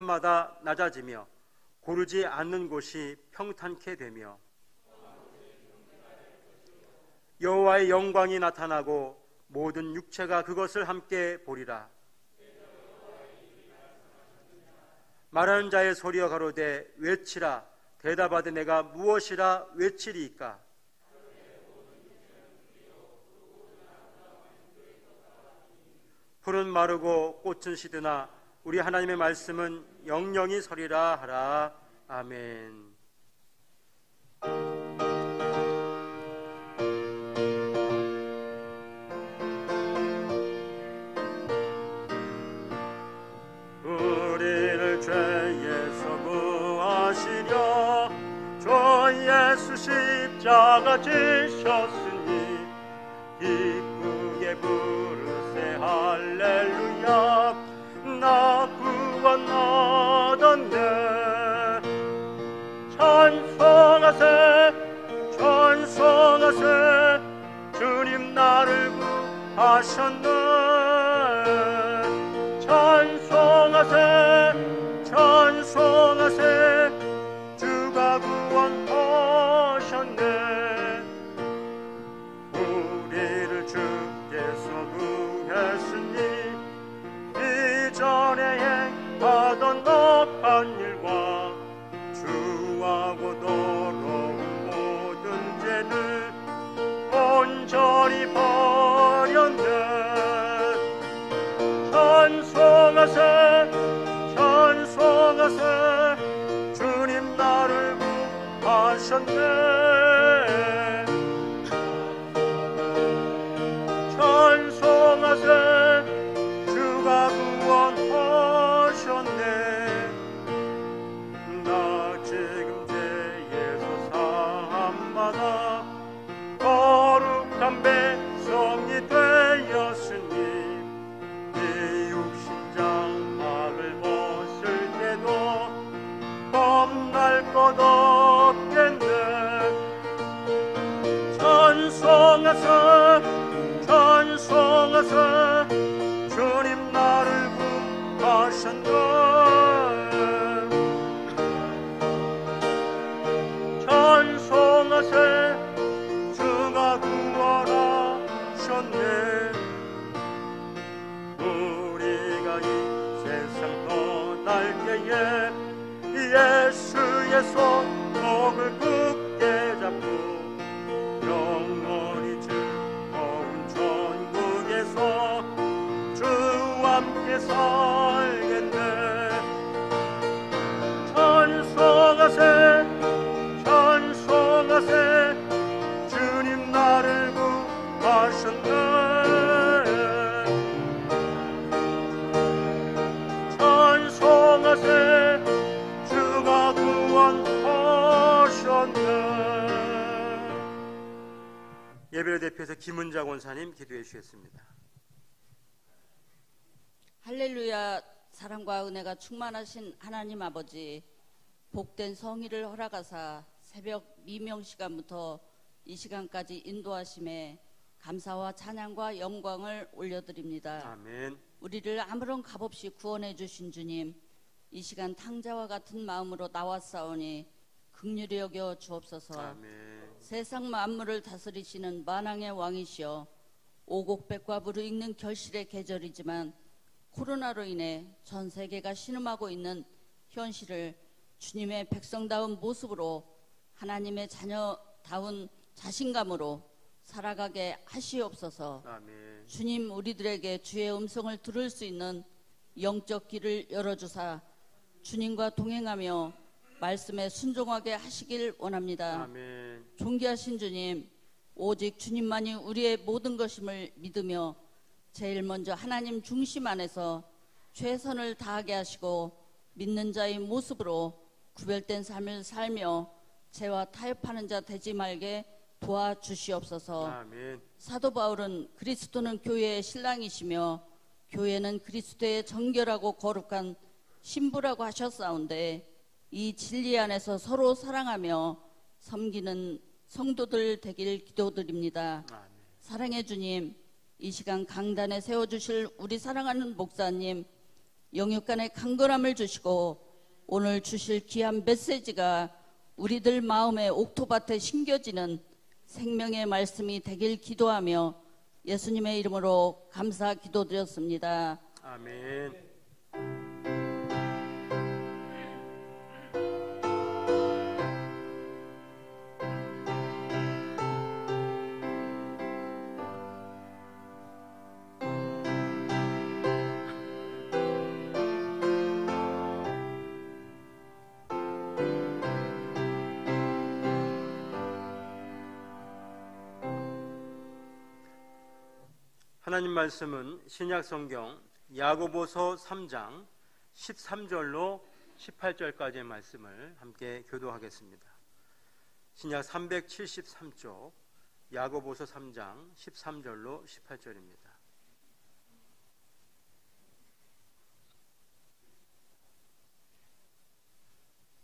산마다 낮아지며 고르지 않는 곳이 평탄케 되며 여호와의 영광이 나타나고 모든 육체가 그것을 함께 보리라. 말하는 자의 소리가 가로되 외치라. 대답하되 내가 무엇이라 외치리이까. 풀은 마르고 꽃은 시드나 우리 하나님의 말씀은 영영이 서리라 하라. 아멘. 우리를 죄에서 구하시려 주 예수 십자가 지셨으니 기쁘게 부르세 할렐루야. 나 구원 얻었네. 찬송하세 찬송하세 주님 나를 구하셨네. 찬송하세 찬송하세 주가 구원하셨네. 우리를 주께서 구했으니 이전에 행하던 악한 일과 주하고 더러운 모든 죄를 온전히 버렸네. 찬송하세 찬송하세 주님 나를 구하셨네. 찬송하세 주가 구원하셨네. 나 지금 죄에서 사함받아 거룩한 백성이 되었으니 이 육신장막을 벗을 때도 겁날 것 없겠네. 찬송하세 찬송하세 주님 나를 구하셨네. 찬송하세 주가 구원하셨네. 우리가 이 세상 떠날 때에 예수의 손목을 굳게 잡고 영원히 즐거운 천국에서 주와 함께 살겠네. 찬송하세 찬송하세 주님 나를 구하셨네. 찬송하세 주가 구원하셨네. 예배를 대표해서 김은자 권사님 기도해 주시겠습니다. 할렐루야. 사랑과 은혜가 충만하신 하나님 아버지, 복된 성의를 허락하사 새벽 미명시간부터 이 시간까지 인도하심에 감사와 찬양과 영광을 올려드립니다. 아멘. 우리를 아무런 값없이 구원해 주신 주님, 이 시간 탕자와 같은 마음으로 나왔사오니 긍휼히 여겨 주옵소서. 아멘. 세상 만물을 다스리시는 만왕의 왕이시여, 오곡백과 무르익는 결실의 계절이지만 코로나로 인해 전 세계가 신음하고 있는 현실을 주님의 백성다운 모습으로 하나님의 자녀다운 자신감으로 살아가게 하시옵소서. 아멘. 주님, 우리들에게 주의 음성을 들을 수 있는 영적 길을 열어주사 주님과 동행하며 말씀에 순종하게 하시길 원합니다. 아멘. 존귀하신 주님, 오직 주님만이 우리의 모든 것임을 믿으며 제일 먼저 하나님 중심 안에서 최선을 다하게 하시고 믿는 자의 모습으로 구별된 삶을 살며 죄와 타협하는 자 되지 말게 도와주시옵소서. 아멘. 사도 바울은 그리스도는 교회의 신랑이시며 교회는 그리스도의 정결하고 거룩한 신부라고 하셨사온데, 이 진리 안에서 서로 사랑하며 섬기는 성도들 되길 기도드립니다. 아멘. 사랑의 주님, 이 시간 강단에 세워주실 우리 사랑하는 목사님, 영육 간의 강건함을 주시고 오늘 주실 귀한 메시지가 우리들 마음의 옥토밭에 심겨지는 생명의 말씀이 되길 기도하며 예수님의 이름으로 감사 기도드렸습니다. 아멘. 하나님 말씀은 신약 성경 야고보서 3장 13절로 18절까지의 말씀을 함께 교도하겠습니다. 신약 373쪽 야고보서 3장 13절로 18절입니다.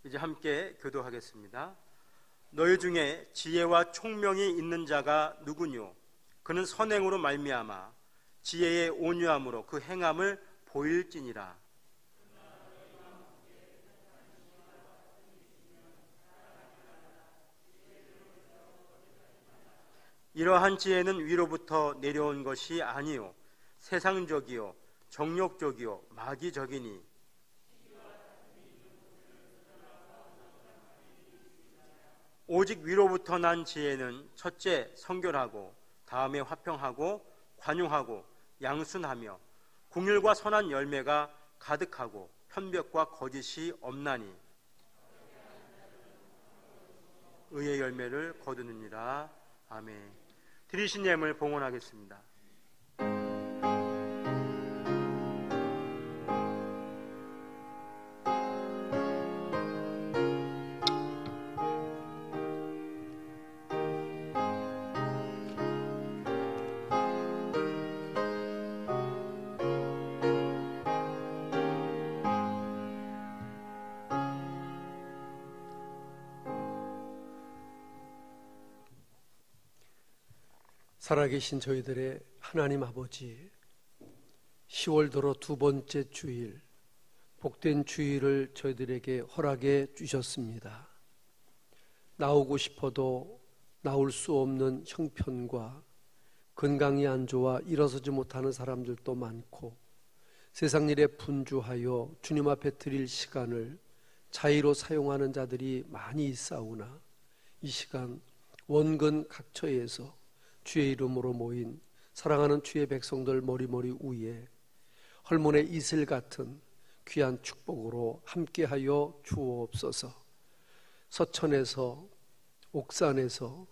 이제 함께 교도하겠습니다. 너희 중에 지혜와 총명이 있는 자가 누구뇨? 그는 선행으로 말미암아 지혜의 온유함으로 그 행함을 보일지니라. 이러한 지혜는 위로부터 내려온 것이 아니요 세상적이요 정욕적이요 마귀적이니 오직 위로부터 난 지혜는 첫째 성결하고 다음에 화평하고 관용하고 양순하며 긍휼과 선한 열매가 가득하고 편벽과 거짓이 없나니 의의 열매를 거두느니라. 아멘. 드리신 예물 봉헌하겠습니다. 살아계신 저희들의 하나님 아버지, 10월도로 두 번째 주일, 복된 주일을 저희들에게 허락해 주셨습니다. 나오고 싶어도 나올 수 없는 형편과 건강이 안 좋아 일어서지 못하는 사람들도 많고 세상 일에 분주하여 주님 앞에 드릴 시간을 자의로 사용하는 자들이 많이 있사오나 이 시간 원근 각처에서 주의 이름으로 모인 사랑하는 주의 백성들 머리머리 위에 헐몬의 이슬 같은 귀한 축복으로 함께하여 주옵소서. 서천에서, 옥산에서,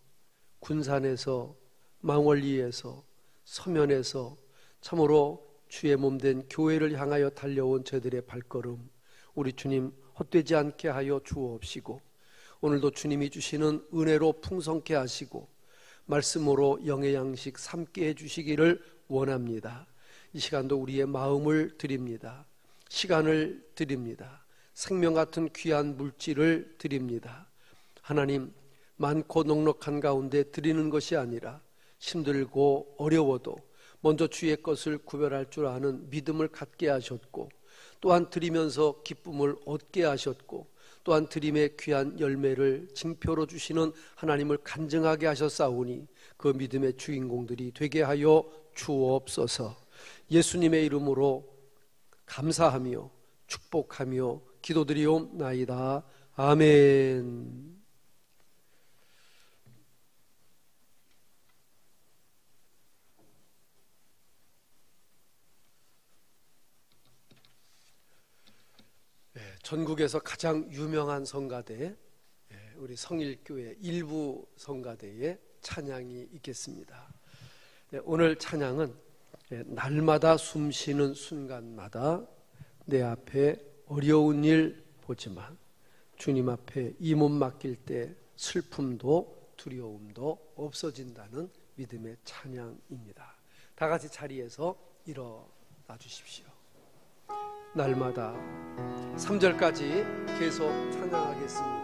군산에서, 망월리에서, 서면에서 참으로 주의 몸된 교회를 향하여 달려온 저들의 발걸음 우리 주님 헛되지 않게 하여 주옵시고 오늘도 주님이 주시는 은혜로 풍성케 하시고 말씀으로 영의 양식 삼게 해주시기를 원합니다. 이 시간도 우리의 마음을 드립니다. 시간을 드립니다. 생명 같은 귀한 물질을 드립니다. 하나님, 많고 넉넉한 가운데 드리는 것이 아니라 힘들고 어려워도 먼저 주의 것을 구별할 줄 아는 믿음을 갖게 하셨고 또한 드리면서 기쁨을 얻게 하셨고 또한 드림의 귀한 열매를 징표로 주시는 하나님을 간증하게 하셨사오니 그 믿음의 주인공들이 되게 하여 주옵소서. 예수님의 이름으로 감사하며 축복하며 기도드리옵나이다. 아멘. 전국에서 가장 유명한 성가대, 우리 성일교회 일부 성가대의 찬양이 있겠습니다. 오늘 찬양은 날마다 숨쉬는 순간마다 내 앞에 어려운 일 보지만 주님 앞에 이 몸 맡길 때 슬픔도 두려움도 없어진다는 믿음의 찬양입니다. 다 같이 자리에서 일어나 주십시오. 날마다 3절까지 계속 찬양하겠습니다.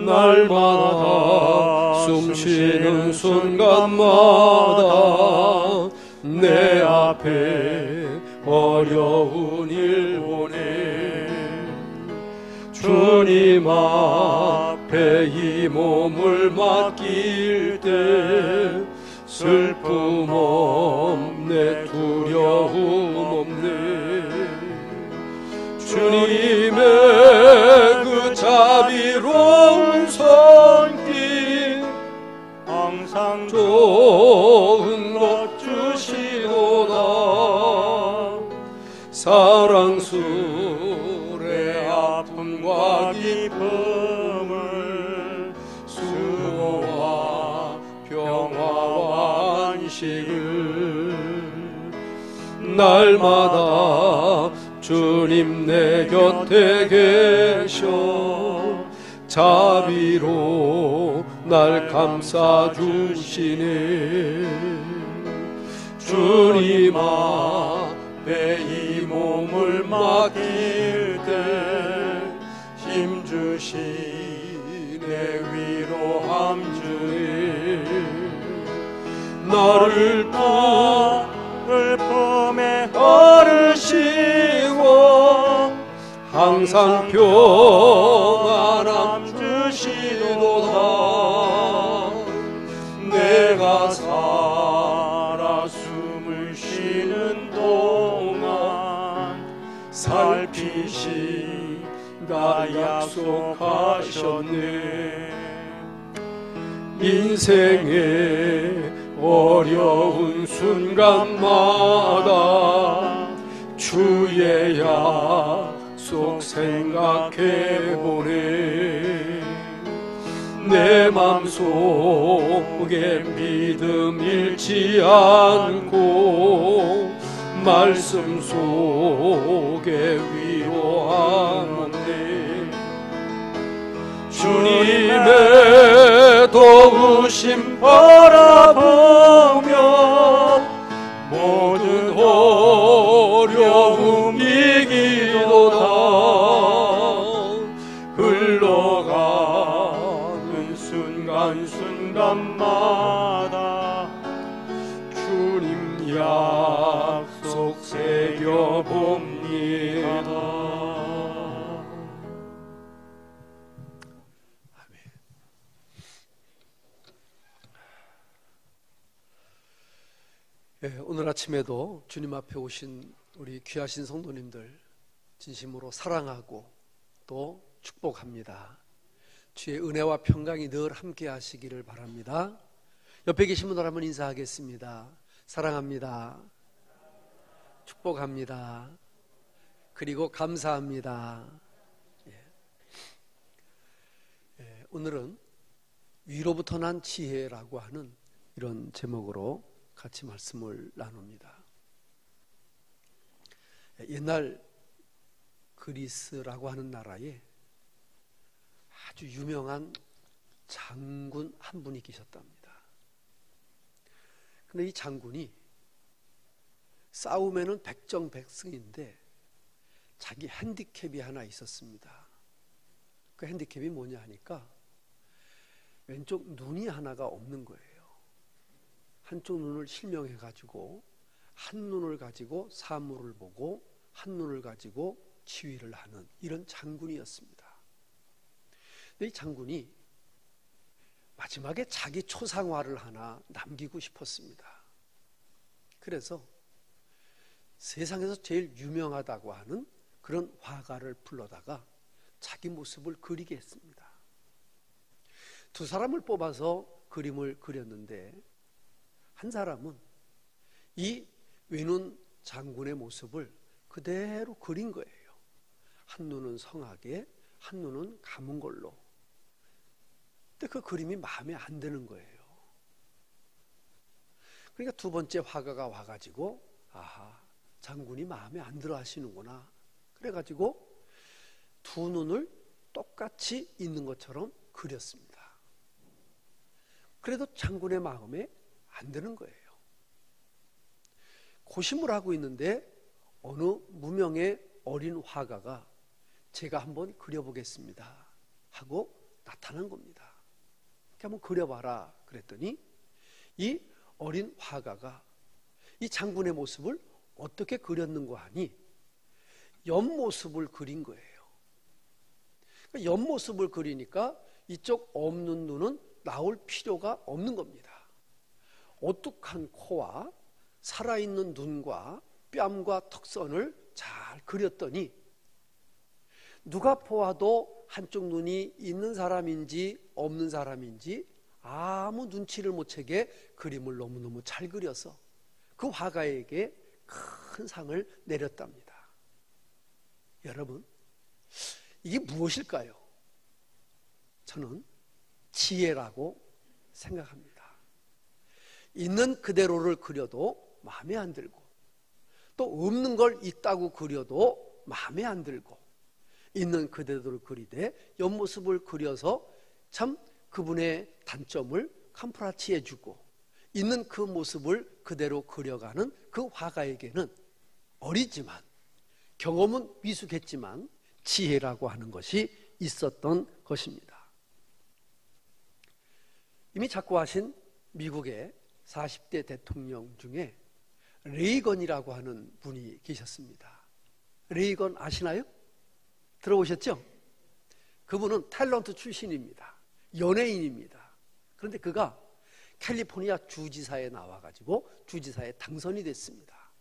날마다 숨 쉬는 순간마다 내 앞에 어려운 일 보내 주님 앞에 이 몸을 맡길 때 슬픔 없네 두려움 없네 주님의 그 자비로운 손길 항상 좋은 것 주시도다 사랑스레 아픔과 기쁨을 수고와 평화와 안식을 날마다 주님 내 곁에 계셔 자비로 날 감싸주시네 주님 앞에 이 몸을 맡길 때 힘주시네 위로함 주네 나를 품에 어르시고 항상 평안함 주시도다 내가 살아 숨을 쉬는 동안 살피시다 약속하셨네 인생의 어려운 순간마다 주의 약속 생각해보네 내 맘속에 믿음 잃지 않고 말씀 속에 위로함 없네 주님의 도우심 바라보며 모든 어려움 이기도다 흘러가는 순간순간마다 주님 약속 새겨봅니다 오늘 아침에도 주님 앞에 오신 우리 귀하신 성도님들 진심으로 사랑하고 또 축복합니다. 주의 은혜와 평강이 늘 함께 하시기를 바랍니다. 옆에 계신 분들 한번 인사하겠습니다. 사랑합니다. 축복합니다. 그리고 감사합니다. 오늘은 위로부터 난 지혜라고 하는 이런 제목으로 같이 말씀을 나눕니다. 옛날 그리스라고 하는 나라에 아주 유명한 장군 한 분이 계셨답니다. 근데 이 장군이 싸움에는 백정백승인데 자기 핸디캡이 하나 있었습니다. 그 핸디캡이 뭐냐 하니까 왼쪽 눈이 하나가 없는 거예요. 한쪽 눈을 실명해가지고 한 눈을 가지고 사물을 보고 한 눈을 가지고 지휘를 하는 이런 장군이었습니다. 근데 이 장군이 마지막에 자기 초상화를 하나 남기고 싶었습니다. 그래서 세상에서 제일 유명하다고 하는 그런 화가를 불러다가 자기 모습을 그리게 했습니다. 두 사람을 뽑아서 그림을 그렸는데 한 사람은 이 외눈 장군의 모습을 그대로 그린 거예요. 한 눈은 성하게, 한 눈은 감은 걸로. 근데 그 그림이 마음에 안 드는 거예요. 그러니까 두 번째 화가가 와가지고 아하, 장군이 마음에 안 들어 하시는구나. 그래가지고 두 눈을 똑같이 있는 것처럼 그렸습니다. 그래도 장군의 마음에 안 드는 거예요. 고심을 하고 있는데 어느 무명의 어린 화가가 제가 한번 그려보겠습니다 하고 나타난 겁니다. 이렇게 한번 그려봐라 그랬더니 이 어린 화가가 이 장군의 모습을 어떻게 그렸는고 하니 옆모습을 그린 거예요. 옆모습을 그리니까 이쪽 없는 눈은 나올 필요가 없는 겁니다. 오뚝한 코와 살아있는 눈과 뺨과 턱선을 잘 그렸더니 누가 보아도 한쪽 눈이 있는 사람인지 없는 사람인지 아무 눈치를 못 채게 그림을 너무너무 잘 그려서 그 화가에게 큰 상을 내렸답니다. 여러분, 이게 무엇일까요? 저는 지혜라고 생각합니다. 있는 그대로를 그려도 마음에 안 들고 또 없는 걸 있다고 그려도 마음에 안 들고 있는 그대로를 그리되 옆모습을 그려서 참 그분의 단점을 캄프라치해주고 있는 그 모습을 그대로 그려가는 그 화가에게는 어리지만 경험은 미숙했지만 지혜라고 하는 것이 있었던 것입니다. 이미 작고하신 미국의 40대 대통령 중에 레이건이라고 하는 분이 계셨습니다. 레이건 아시나요? 들어보셨죠? 그분은 탤런트 출신입니다. 연예인입니다. 그런데 그가 캘리포니아 주지사에 나와가지고 주지사에 당선이 됐습니다.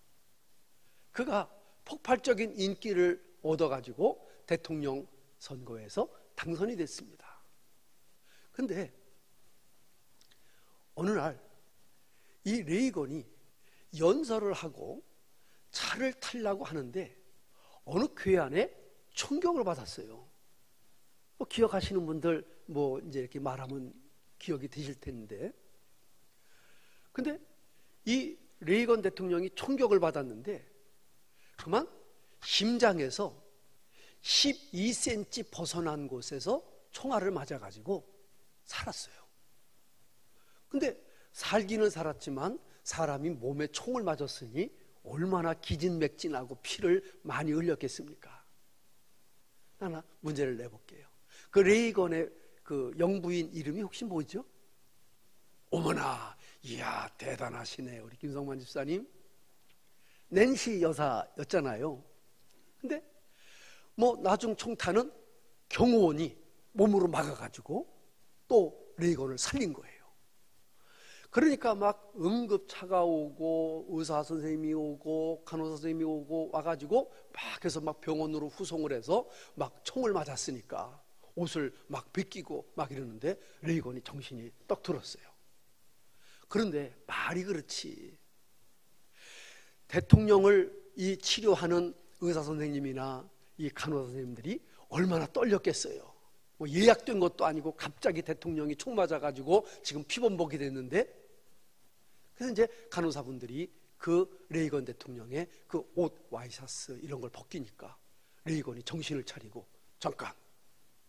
그가 폭발적인 인기를 얻어가지고 대통령 선거에서 당선이 됐습니다. 그런데 어느 날 이 레이건이 연설을 하고 차를 타려고 하는데 어느 교회 안에 총격을 받았어요. 뭐 기억하시는 분들 뭐 이제 이렇게 말하면 기억이 되실 텐데, 근데 이 레이건 대통령이 총격을 받았는데 그만 심장에서 12cm 벗어난 곳에서 총알을 맞아가지고 살았어요. 근데 살기는 살았지만 사람이 몸에 총을 맞았으니 얼마나 기진맥진하고 피를 많이 흘렸겠습니까? 하나 문제를 내볼게요. 그 레이건의 그 영부인 이름이 혹시 뭐죠? 어머나, 이야 대단하시네 우리 김성만 집사님. 낸시 여사였잖아요. 근데 뭐 나중 총탄은 경호원이 몸으로 막아가지고 또 레이건을 살린 거예요. 그러니까 막 응급차가 오고 의사 선생님이 오고 간호사 선생님이 오고 와가지고 막 해서 막 병원으로 후송을 해서 막 총을 맞았으니까 옷을 막 벗기고 막 이러는데 레이건이 정신이 떡 들었어요. 그런데 말이 그렇지, 대통령을 이 치료하는 의사 선생님이나 이 간호사 선생님들이 얼마나 떨렸겠어요. 뭐 예약된 것도 아니고 갑자기 대통령이 총 맞아가지고 지금 피범벅이 됐는데, 그래서 이제 간호사분들이 그 레이건 대통령의 그 옷, 와이셔츠 이런 걸 벗기니까 레이건이 정신을 차리고 잠깐,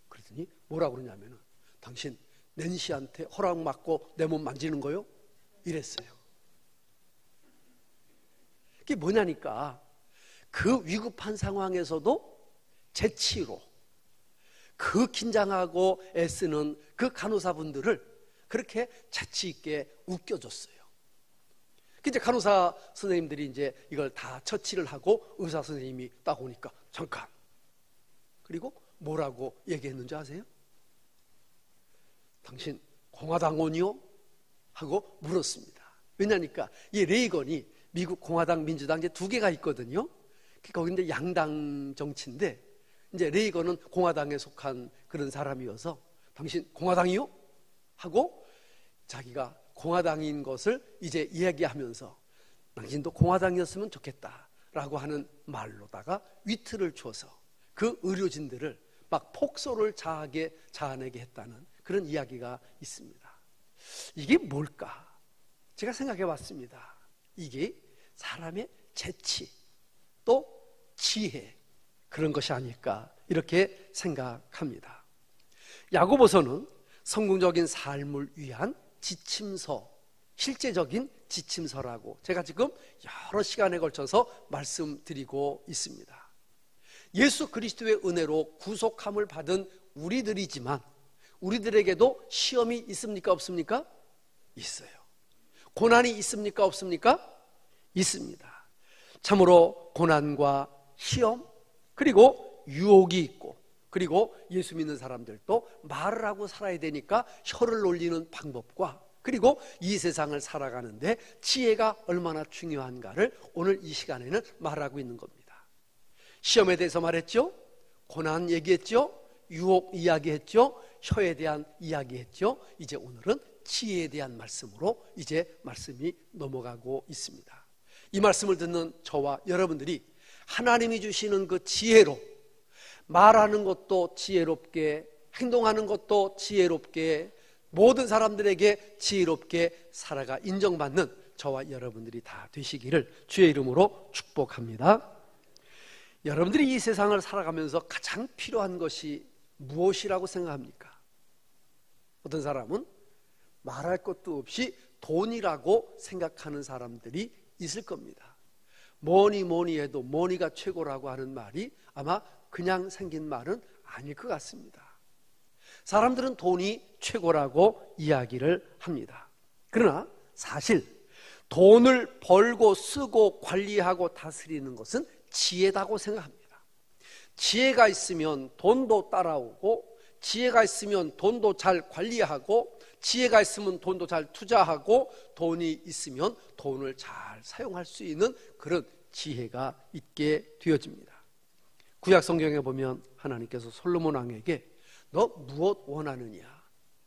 그랬더니 뭐라고 그러냐면은 당신 낸시한테 허락 받고 내 몸 만지는 거요? 이랬어요. 그게 뭐냐니까 그 위급한 상황에서도 재치로 그 긴장하고 애쓰는 그 간호사분들을 그렇게 재치 있게 웃겨줬어요. 이제 간호사 선생님들이 이제 이걸 다 처치를 하고 의사 선생님이 딱 오니까 잠깐, 그리고 뭐라고 얘기했는지 아세요? 당신 공화당원이요? 하고 물었습니다. 왜냐니까 이 레이건이 미국 공화당 민주당 이제 두 개가 있거든요. 거기 이제 양당 정치인데 이제 레이건은 공화당에 속한 그런 사람이어서 당신 공화당이요? 하고 자기가 공화당인 것을 이제 이야기하면서 당신도 공화당이었으면 좋겠다라고 하는 말로다가 위트를 줘서 그 의료진들을 막 폭소를 자아내게 했다는 그런 이야기가 있습니다. 이게 뭘까? 제가 생각해 봤습니다. 이게 사람의 재치 또 지혜, 그런 것이 아닐까 이렇게 생각합니다. 야고보서는 성공적인 삶을 위한 지침서, 실제적인 지침서라고 제가 지금 여러 시간에 걸쳐서 말씀드리고 있습니다. 예수 그리스도의 은혜로 구속함을 받은 우리들이지만 우리들에게도 시험이 있습니까? 없습니까? 있어요. 고난이 있습니까? 없습니까? 있습니다. 참으로 고난과 시험, 그리고 유혹이 있고, 그리고 예수 믿는 사람들도 말을 하고 살아야 되니까 혀를 놀리는 방법과, 그리고 이 세상을 살아가는데 지혜가 얼마나 중요한가를 오늘 이 시간에는 말하고 있는 겁니다. 시험에 대해서 말했죠? 고난 얘기했죠? 유혹 이야기했죠? 혀에 대한 이야기했죠? 이제 오늘은 지혜에 대한 말씀으로 이제 말씀이 넘어가고 있습니다. 이 말씀을 듣는 저와 여러분들이 하나님이 주시는 그 지혜로 말하는 것도 지혜롭게, 행동하는 것도 지혜롭게, 모든 사람들에게 지혜롭게 살아가 인정받는 저와 여러분들이 다 되시기를 주의 이름으로 축복합니다. 여러분들이 이 세상을 살아가면서 가장 필요한 것이 무엇이라고 생각합니까? 어떤 사람은 말할 것도 없이 돈이라고 생각하는 사람들이 있을 겁니다. 뭐니 해도 뭐니가 최고라고 하는 말이 아마 그냥 생긴 말은 아닐 것 같습니다. 사람들은 돈이 최고라고 이야기를 합니다. 그러나 사실 돈을 벌고 쓰고 관리하고 다스리는 것은 지혜다고 생각합니다. 지혜가 있으면 돈도 따라오고, 지혜가 있으면 돈도 잘 관리하고, 지혜가 있으면 돈도 잘 투자하고, 돈이 있으면 돈을 잘 사용할 수 있는 그런 지혜가 있게 되어집니다. 구약 성경에 보면 하나님께서 솔로몬 왕에게 너 무엇 원하느냐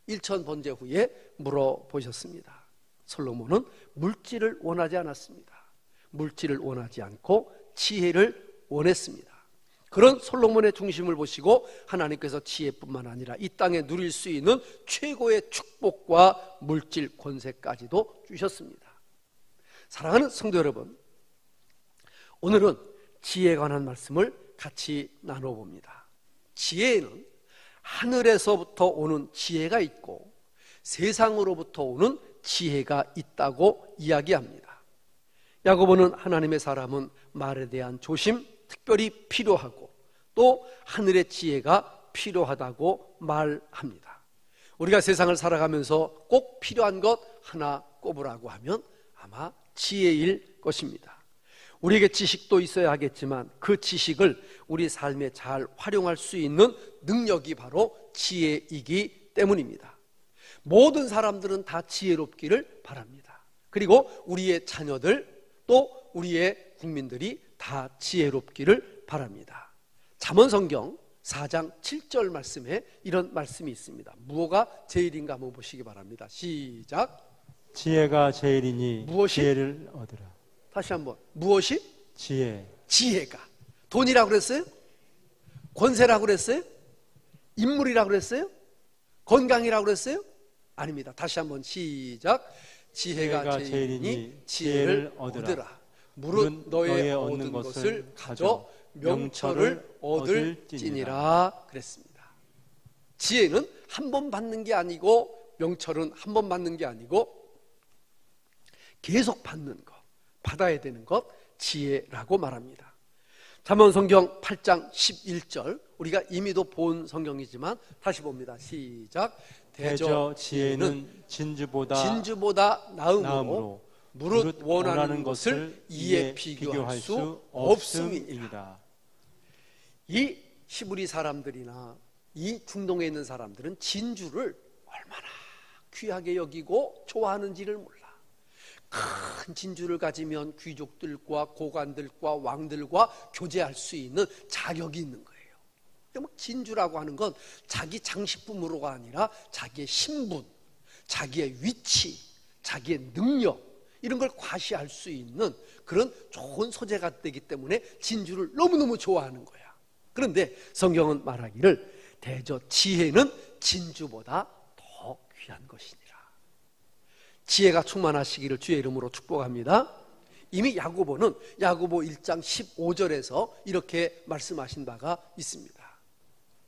1000번제 후에 물어보셨습니다. 솔로몬은 물질을 원하지 않았습니다. 물질을 원하지 않고 지혜를 원했습니다. 그런 솔로몬의 중심을 보시고 하나님께서 지혜뿐만 아니라 이 땅에 누릴 수 있는 최고의 축복과 물질 권세까지도 주셨습니다. 사랑하는 성도 여러분, 오늘은 지혜에 관한 말씀을 같이 나눠봅니다. 지혜에는 하늘에서부터 오는 지혜가 있고 세상으로부터 오는 지혜가 있다고 이야기합니다. 야고보는 하나님의 사람은 말에 대한 조심, 특별히 필요하고 또 하늘의 지혜가 필요하다고 말합니다. 우리가 세상을 살아가면서 꼭 필요한 것 하나 꼽으라고 하면 아마 지혜일 것입니다. 우리에게 지식도 있어야 하겠지만 그 지식을 우리 삶에 잘 활용할 수 있는 능력이 바로 지혜이기 때문입니다. 모든 사람들은 다 지혜롭기를 바랍니다. 그리고 우리의 자녀들 또 우리의 국민들이 다 지혜롭기를 바랍니다. 잠언성경 4장 7절 말씀에 이런 말씀이 있습니다. 무엇가 제일인가 한번 보시기 바랍니다. 시작. 지혜가 제일이니 무엇이? 지혜를 얻으라. 다시 한번. 무엇이? 지혜. 지혜가. 돈이라고 그랬어요? 권세라고 그랬어요? 인물이라고 그랬어요? 건강이라고 그랬어요? 아닙니다. 다시 한번 시작. 지혜가 제일이니 지혜를 얻으라. 무릇 너의 얻는 것을 가져 명철을 얻을지니라 그랬습니다. 지혜는 한 번 받는 게 아니고 명철은 한 번 받는 게 아니고 계속 받는 것, 받아야 되는 것, 지혜라고 말합니다. 잠언성경 8장 11절, 우리가 이미도 본 성경이지만 다시 봅니다. 시작. 대저 지혜는 진주보다 나음으로 무릇 원하는 것을 이에 비교할 수 없음이니라. 이 히브리 사람들이나 이 중동에 있는 사람들은 진주를 얼마나 귀하게 여기고 좋아하는지를 몰라. 큰 진주를 가지면 귀족들과 고관들과 왕들과 교제할 수 있는 자격이 있는 거예요. 진주라고 하는 건 자기 장식품으로가 아니라 자기의 신분, 자기의 위치, 자기의 능력 이런 걸 과시할 수 있는 그런 좋은 소재가 되기 때문에 진주를 너무너무 좋아하는 거야. 그런데 성경은 말하기를 대저 지혜는 진주보다 더 귀한 것이니라. 지혜가 충만하시기를 주의 이름으로 축복합니다. 이미 야고보는 야고보 1장 15절에서 이렇게 말씀하신 바가 있습니다.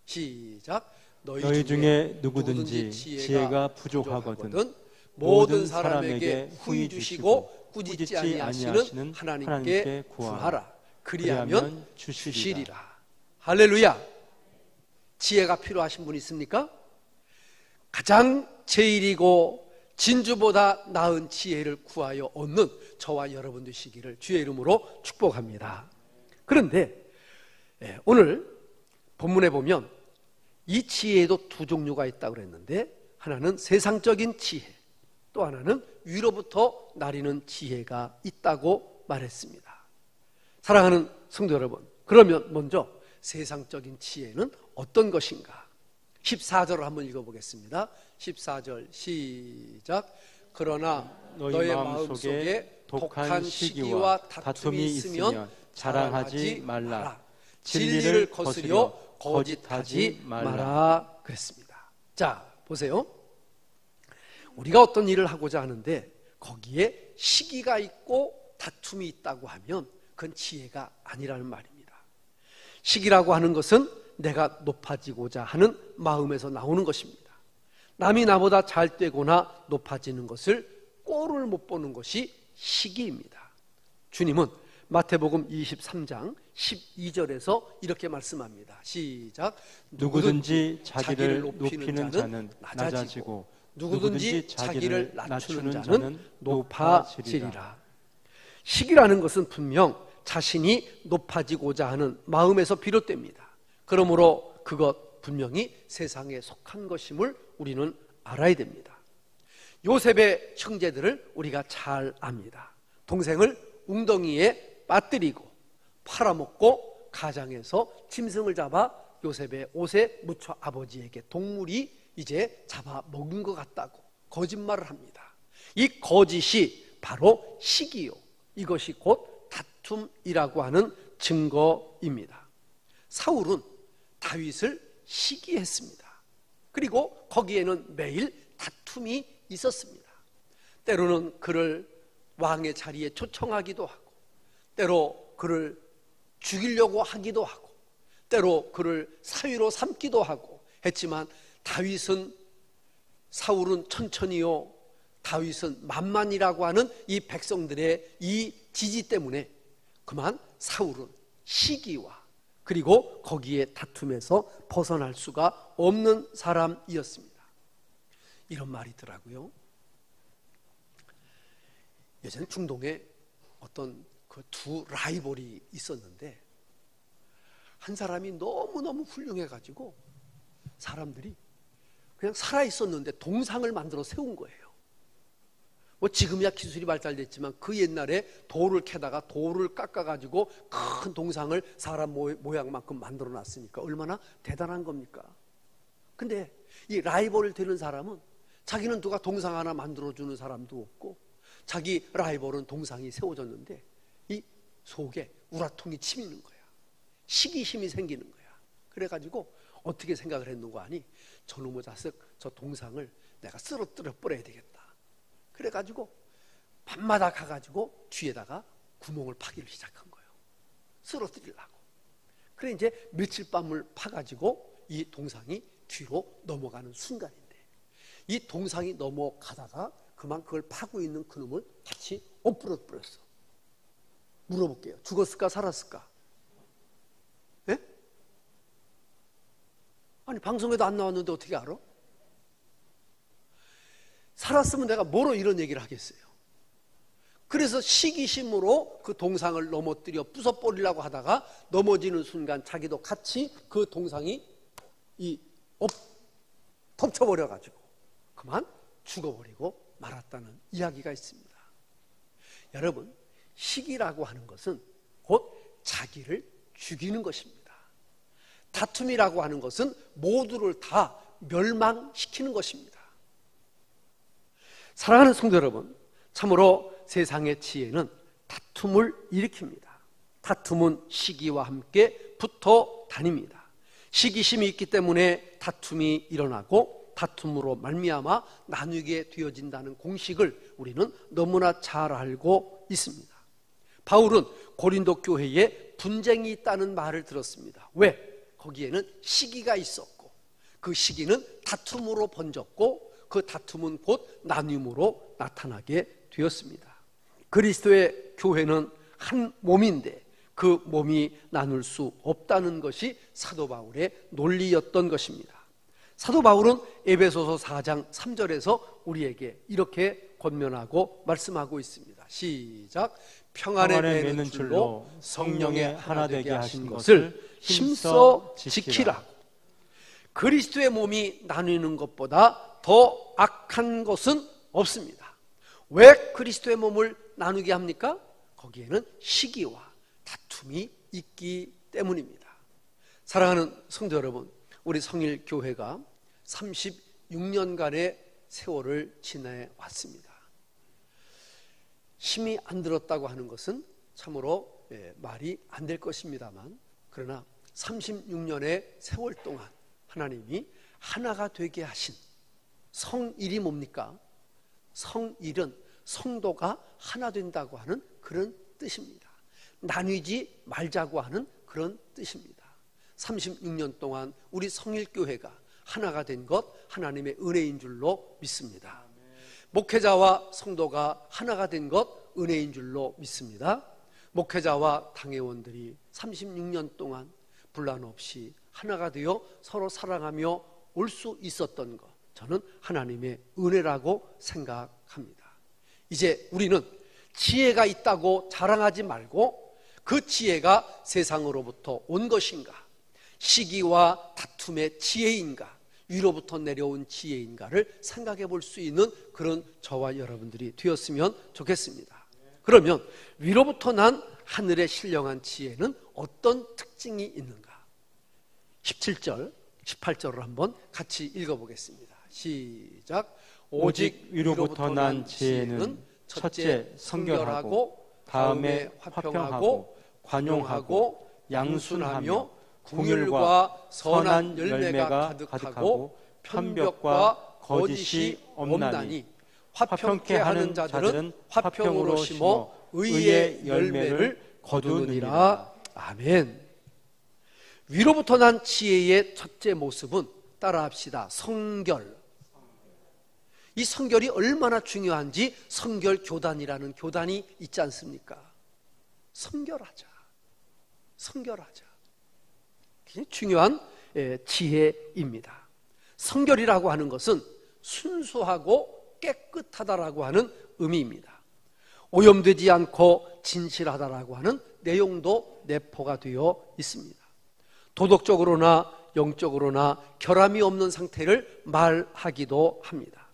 시작. 너희 중에 누구든지 지혜가 부족하거든 모든 사람에게 후히 주시고 꾸짖지 아니하시는 하나님께 구하라. 그리하면 주시리라. 할렐루야. 지혜가 필요하신 분 있습니까? 가장 제일이고 진주보다 나은 지혜를 구하여 얻는 저와 여러분 되시기를 주의 이름으로 축복합니다. 그런데 오늘 본문에 보면 이 지혜에도 두 종류가 있다고 그랬는데, 하나는 세상적인 지혜, 또 하나는 위로부터 나리는 지혜가 있다고 말했습니다. 사랑하는 성도 여러분, 그러면 먼저 세상적인 지혜는 어떤 것인가? 14절을 한번 읽어보겠습니다. 14절 시작. 그러나 너의 마음속에 독한 시기와 다툼이 있으면 자랑하지 말라. 진리를 거스려 거짓하지 말라 그랬습니다. 자, 보세요. 우리가 어떤 일을 하고자 하는데 거기에 시기가 있고 다툼이 있다고 하면 그건 지혜가 아니라는 말입니다. 시기라고 하는 것은 내가 높아지고자 하는 마음에서 나오는 것입니다. 남이 나보다 잘 되거나 높아지는 것을 꼴을 못 보는 것이 시기입니다. 주님은 마태복음 23장 12절에서 이렇게 말씀합니다. 시작. 누구든지 자기를 높이는 자는 낮아지고 누구든지 자기를 낮추는 자는 높아지리라. 시기라는 것은 분명 자신이 높아지고자 하는 마음에서 비롯됩니다. 그러므로 그것 분명히 세상에 속한 것임을 우리는 알아야 됩니다. 요셉의 형제들을 우리가 잘 압니다. 동생을 웅덩이에 빠뜨리고 팔아먹고 가장에서 짐승을 잡아 요셉의 옷에 묻혀 아버지에게 동물이 이제 잡아먹은 것 같다고 거짓말을 합니다. 이 거짓이 바로 시기요, 이것이 곧 다툼이라고 하는 증거입니다. 사울은 다윗을 시기했습니다. 그리고 거기에는 매일 다툼이 있었습니다. 때로는 그를 왕의 자리에 초청하기도 하고, 때로 그를 죽이려고 하기도 하고, 때로 그를 사위로 삼기도 하고 했지만 사울은 천천히요, 다윗은 만만이라고 하는 이 백성들의 이 지지 때문에 그만 사울은 시기와 그리고 거기에 다툼에서 벗어날 수가 없는 사람이었습니다. 이런 말이 있더라고요. 예전 중동에 어떤 그 두 라이벌이 있었는데, 한 사람이 너무너무 훌륭해가지고 사람들이 그냥 살아있었는데 동상을 만들어 세운 거예요. 뭐 지금이야 기술이 발달됐지만 그 옛날에 돌을 캐다가 돌을 깎아가지고 큰 동상을 사람 모양만큼 만들어 놨으니까 얼마나 대단한 겁니까? 근데 이 라이벌을 되는 사람은 자기는 누가 동상 하나 만들어주는 사람도 없고, 자기 라이벌은 동상이 세워졌는데 이 속에 우라통이 치미는 거야. 시기심이 생기는 거야. 그래가지고 어떻게 생각을 했는가 하니, 저놈의 자식 저 동상을 내가 쓰러뜨려 버려야 되겠다. 그래가지고 밤마다 가가지고 뒤에다가 구멍을 파기를 시작한 거예요. 쓰러뜨리려고. 그래 이제 며칠 밤을 파가지고 이 동상이 뒤로 넘어가는 순간인데, 이 동상이 넘어가다가 그만 그걸 파고 있는 그놈을 같이 엎부러 버렸어. 물어볼게요. 죽었을까 살았을까? 예? 아니 방송에도 안 나왔는데 어떻게 알아? 살았으면 내가 뭐로 이런 얘기를 하겠어요? 그래서 시기심으로 그 동상을 넘어뜨려 부숴버리려고 하다가 넘어지는 순간 자기도 같이 그 동상이 덮쳐버려가지고 그만 죽어버리고 말았다는 이야기가 있습니다. 여러분, 시기라고 하는 것은 곧 자기를 죽이는 것입니다. 다툼이라고 하는 것은 모두를 다 멸망시키는 것입니다. 사랑하는 성도 여러분, 참으로 세상의 지혜는 다툼을 일으킵니다. 다툼은 시기와 함께 붙어 다닙니다. 시기심이 있기 때문에 다툼이 일어나고, 다툼으로 말미암아 나누게 되어진다는 공식을 우리는 너무나 잘 알고 있습니다. 바울은 고린도 교회에 분쟁이 있다는 말을 들었습니다. 왜? 거기에는 시기가 있었고, 그 시기는 다툼으로 번졌고, 그 다툼은 곧 나눔으로 나타나게 되었습니다. 그리스도의 교회는 한 몸인데 그 몸이 나눌 수 없다는 것이 사도 바울의 논리였던 것입니다. 사도 바울은 에베소서 4장 3절에서 우리에게 이렇게 권면하고 말씀하고 있습니다. 시작. 평안에 매는 줄로 성령의 하나 되게 하신 것을 힘써 지키라. 그리스도의 몸이 나누는 것보다 더 악한 것은 없습니다. 왜 그리스도의 몸을 나누게 합니까? 거기에는 시기와 다툼이 있기 때문입니다. 사랑하는 성도 여러분, 우리 성일교회가 36년간의 세월을 지나왔습니다. 힘이 안 들었다고 하는 것은 참으로 말이 안 될 것입니다만, 그러나 36년의 세월 동안 하나님이 하나가 되게 하신 성일이 뭡니까? 성일은 성도가 하나 된다고 하는 그런 뜻입니다. 나뉘지 말자고 하는 그런 뜻입니다. 36년 동안 우리 성일교회가 하나가 된 것 하나님의 은혜인 줄로 믿습니다. 목회자와 성도가 하나가 된 것 은혜인 줄로 믿습니다. 목회자와 당회원들이 36년 동안 분란 없이 하나가 되어 서로 사랑하며 올 수 있었던 것, 저는 하나님의 은혜라고 생각합니다. 이제 우리는 지혜가 있다고 자랑하지 말고 그 지혜가 세상으로부터 온 것인가, 시기와 다툼의 지혜인가, 위로부터 내려온 지혜인가를 생각해 볼 수 있는 그런 저와 여러분들이 되었으면 좋겠습니다. 그러면 위로부터 난 하늘의 신령한 지혜는 어떤 특징이 있는가? 17절, 18절을 한번 같이 읽어보겠습니다. 시작. 오직 위로부터 난 지혜는 첫째 성결하고, 다음에 화평하고, 관용하고, 양순하며, 궁율과 선한 열매가 가득하고, 편벽과 거짓이 없나니, 화평케 하는 자들은 화평으로 심어 의의 열매를 거두느니라. 아멘. 위로부터 난 지혜의 첫째 모습은 따라합시다. 성결. 이 성결이 얼마나 중요한지 성결 교단이라는 교단이 있지 않습니까? 성결하자. 성결하자. 굉장히 중요한 지혜입니다. 성결이라고 하는 것은 순수하고 깨끗하다라고 하는 의미입니다. 오염되지 않고 진실하다라고 하는 내용도 내포가 되어 있습니다. 도덕적으로나 영적으로나 결함이 없는 상태를 말하기도 합니다.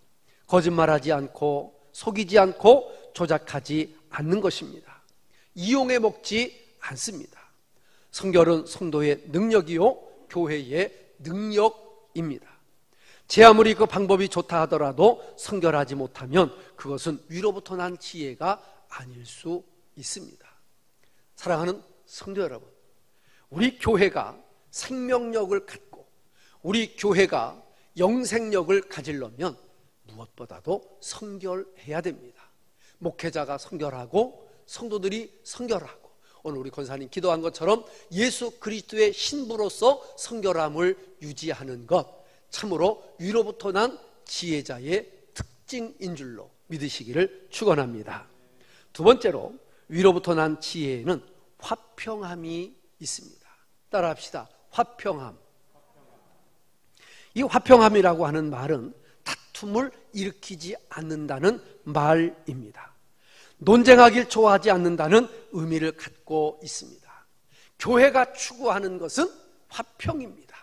거짓말하지 않고 속이지 않고 조작하지 않는 것입니다. 이용해 먹지 않습니다. 성결은 성도의 능력이요 교회의 능력입니다. 제 아무리 그 방법이 좋다 하더라도 성결하지 못하면 그것은 위로부터 난 지혜가 아닐 수 있습니다. 사랑하는 성도 여러분, 우리 교회가 생명력을 갖고 우리 교회가 영생력을 가지려면 무엇보다도 성결해야 됩니다. 목회자가 성결하고 성도들이 성결하고, 오늘 우리 권사님 기도한 것처럼 예수 그리스도의 신부로서 성결함을 유지하는 것, 참으로 위로부터 난 지혜자의 특징인 줄로 믿으시기를 축원합니다. 두 번째로 위로부터 난 지혜에는 화평함이 있습니다. 따라합시다. 화평함. 이 화평함이라고 하는 말은 다툼을 일으키지 않는다는 말입니다. 논쟁하길 좋아하지 않는다는 의미를 갖고 있습니다. 교회가 추구하는 것은 화평입니다.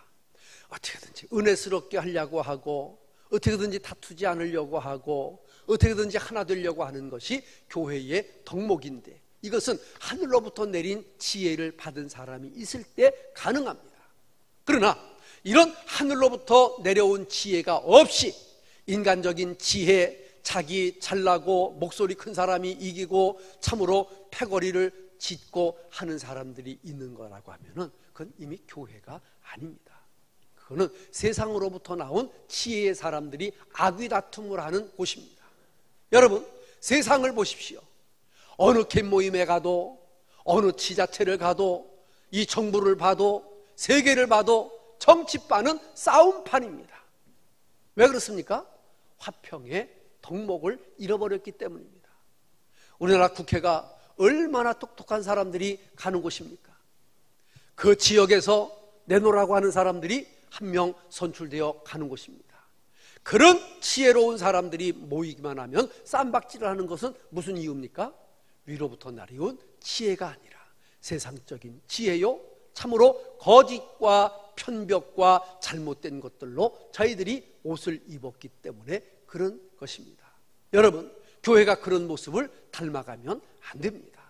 어떻게든지 은혜스럽게 하려고 하고, 어떻게든지 다투지 않으려고 하고, 어떻게든지 하나 되려고 하는 것이 교회의 덕목인데, 이것은 하늘로부터 내린 지혜를 받은 사람이 있을 때 가능합니다. 그러나 이런 하늘로부터 내려온 지혜가 없이 인간적인 지혜, 자기 잘나고 목소리 큰 사람이 이기고 참으로 패거리를 짓고 하는 사람들이 있는 거라고 하면은 그건 이미 교회가 아닙니다. 그거는 세상으로부터 나온 지혜의 사람들이 악의 다툼을 하는 곳입니다. 여러분, 세상을 보십시오. 어느 갯모임에 가도, 어느 지자체를 가도, 이 정부를 봐도, 세계를 봐도 정치판은 싸움판입니다. 왜 그렇습니까? 화평의 덕목을 잃어버렸기 때문입니다. 우리나라 국회가 얼마나 똑똑한 사람들이 가는 곳입니까? 그 지역에서 내놓으라고 하는 사람들이 한 명 선출되어 가는 것입니다. 그런 지혜로운 사람들이 모이기만 하면 쌈박질을 하는 것은 무슨 이유입니까? 위로부터 나리온 지혜가 아니라 세상적인 지혜요, 참으로 거짓과 편벽과 잘못된 것들로 저희들이 옷을 입었기 때문에 그런 것입니다. 여러분, 교회가 그런 모습을 닮아가면 안 됩니다.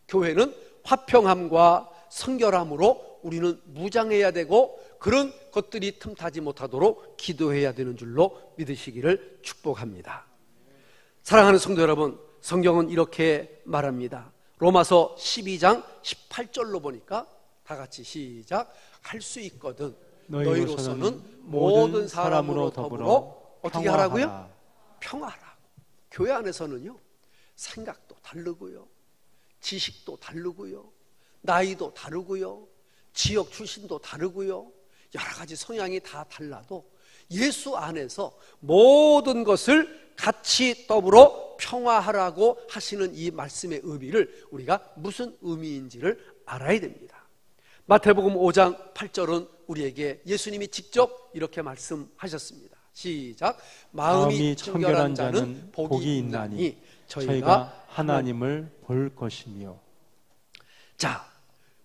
교회는 화평함과 성결함으로 우리는 무장해야 되고 그런 것들이 틈타지 못하도록 기도해야 되는 줄로 믿으시기를 축복합니다. 사랑하는 성도 여러분, 성경은 이렇게 말합니다. 로마서 12장 18절로 보니까 다 같이 시작. 할 수 있거든 너희로서는 모든 사람으로 더불어 어떻게 하라고요? 평화하라고. 교회 안에서는요, 생각도 다르고요, 지식도 다르고요, 나이도 다르고요, 지역 출신도 다르고요, 여러 가지 성향이 다 달라도 예수 안에서 모든 것을 같이 더불어 평화하라고 하시는 이 말씀의 의미를 우리가 무슨 의미인지를 알아야 됩니다. 마태복음 5장 8절은 우리에게 예수님이 직접 이렇게 말씀하셨습니다. 시작. 마음이 청결한 자는 복이 있나니 저희가 하나님을 볼 것이며. 자,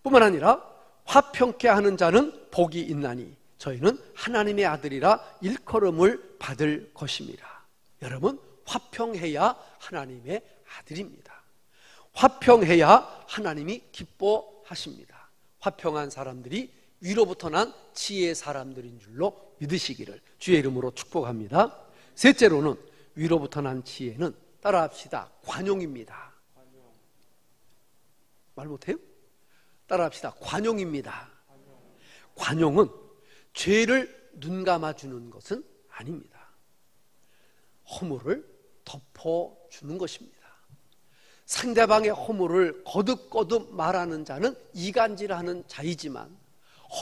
뿐만 아니라 화평케 하는 자는 복이 있나니 저희는 하나님의 아들이라 일컬음을 받을 것입니다. 여러분, 화평해야 하나님의 아들입니다. 화평해야 하나님이 기뻐하십니다. 화평한 사람들이 위로부터 난 지혜의 사람들인 줄로 믿으시기를 주의 이름으로 축복합니다. 셋째로는 위로부터 난 지혜는 따라합시다. 관용입니다. 말 못해요? 따라합시다. 관용입니다. 관용은 죄를 눈감아주는 것은 아닙니다. 허물을 덮어주는 것입니다. 상대방의 허물을 거듭거듭 말하는 자는 이간질하는 자이지만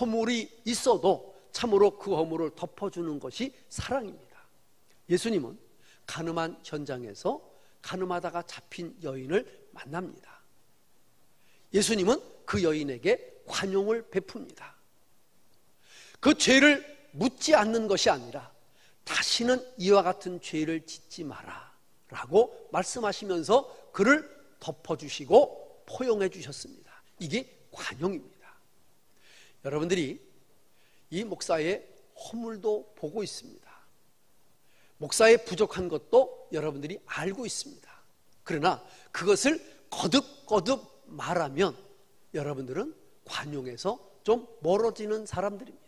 허물이 있어도 참으로 그 허물을 덮어주는 것이 사랑입니다. 예수님은 간음한 현장에서 간음하다가 잡힌 여인을 만납니다. 예수님은 그 여인에게 관용을 베풉니다. 그 죄를 묻지 않는 것이 아니라 다시는 이와 같은 죄를 짓지 마라 라고 말씀하시면서 그를 덮어주시고 포용해 주셨습니다. 이게 관용입니다. 여러분들이 이 목사의 허물도 보고 있습니다. 목사의 부족한 것도 여러분들이 알고 있습니다. 그러나 그것을 거듭거듭 말하면 여러분들은 관용에서 좀 멀어지는 사람들입니다.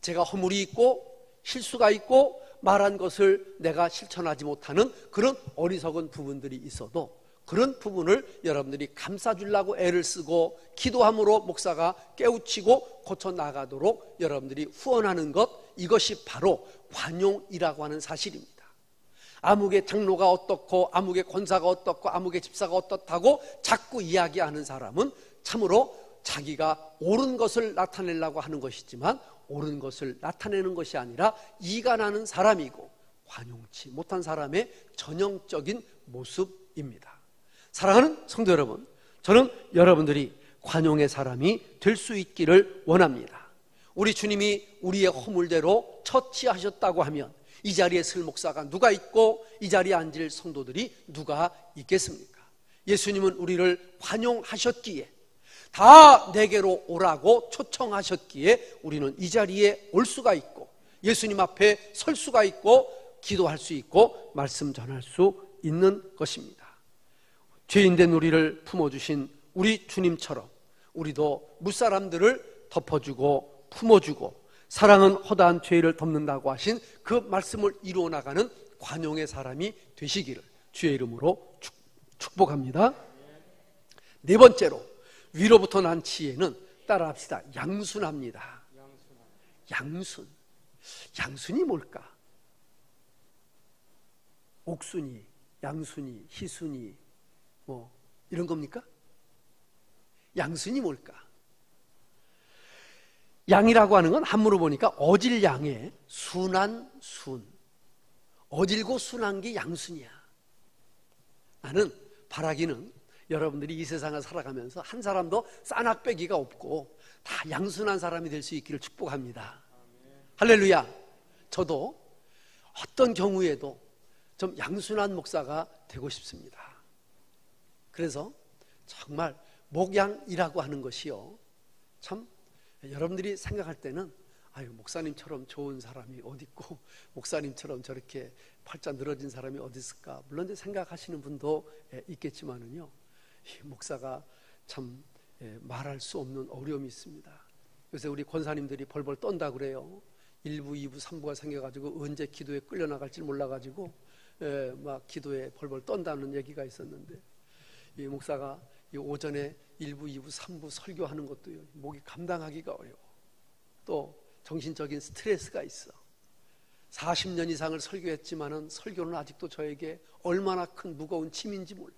제가 허물이 있고 실수가 있고 말한 것을 내가 실천하지 못하는 그런 어리석은 부분들이 있어도 그런 부분을 여러분들이 감싸주려고 애를 쓰고 기도함으로 목사가 깨우치고 고쳐나가도록 여러분들이 후원하는 것, 이것이 바로 관용이라고 하는 사실입니다. 아무개 장로가 어떻고 아무개 권사가 어떻고 아무개 집사가 어떻다고 자꾸 이야기하는 사람은 참으로 자기가 옳은 것을 나타내려고 하는 것이지만 옳은 것을 나타내는 것이 아니라 이간하는 사람이고 관용치 못한 사람의 전형적인 모습입니다. 사랑하는 성도 여러분, 저는 여러분들이 관용의 사람이 될 수 있기를 원합니다. 우리 주님이 우리의 허물대로 처치하셨다고 하면 이 자리에 설 목사가 누가 있고 이 자리에 앉을 성도들이 누가 있겠습니까? 예수님은 우리를 관용하셨기에, 다 내게로 오라고 초청하셨기에 우리는 이 자리에 올 수가 있고 예수님 앞에 설 수가 있고 기도할 수 있고 말씀 전할 수 있는 것입니다. 죄인된 우리를 품어주신 우리 주님처럼 우리도 무사람들을 덮어주고 품어주고 사랑은 허다한 죄를 덮는다고 하신 그 말씀을 이루어 나가는 관용의 사람이 되시기를 주의 이름으로 축복합니다. 네 번째로 위로부터 난 지혜는 따라합시다. 양순합니다. 양순. 양순이 뭘까? 옥순이, 양순이, 희순이 뭐 이런 겁니까? 양순이 뭘까? 양이라고 하는 건 한문으로 보니까 어질 양의 순한 순. 어질고 순한 게 양순이야. 나는 바라기는 여러분들이 이 세상을 살아가면서 한 사람도 싸납빼기가 없고 다 양순한 사람이 될 수 있기를 축복합니다. 할렐루야. 저도 어떤 경우에도 좀 양순한 목사가 되고 싶습니다. 그래서 정말 목양이라고 하는 것이요, 참 여러분들이 생각할 때는 아유, 목사님처럼 좋은 사람이 어디 있고 목사님처럼 저렇게 팔자 늘어진 사람이 어디 있을까, 물론 이제 생각하시는 분도 있겠지만은요, 이 목사가 참 말할 수 없는 어려움이 있습니다. 요새 우리 권사님들이 벌벌 떤다 그래요. 1부, 2부, 3부가 생겨가지고 언제 기도에 끌려나갈지 몰라가지고 막 기도에 벌벌 떤다는 얘기가 있었는데, 이 목사가 이 오전에 1부, 2부, 3부 설교하는 것도요, 목이 감당하기가 어려워. 또 정신적인 스트레스가 있어. 40년 이상을 설교했지만은 설교는 아직도 저에게 얼마나 큰 무거운 짐인지 몰라.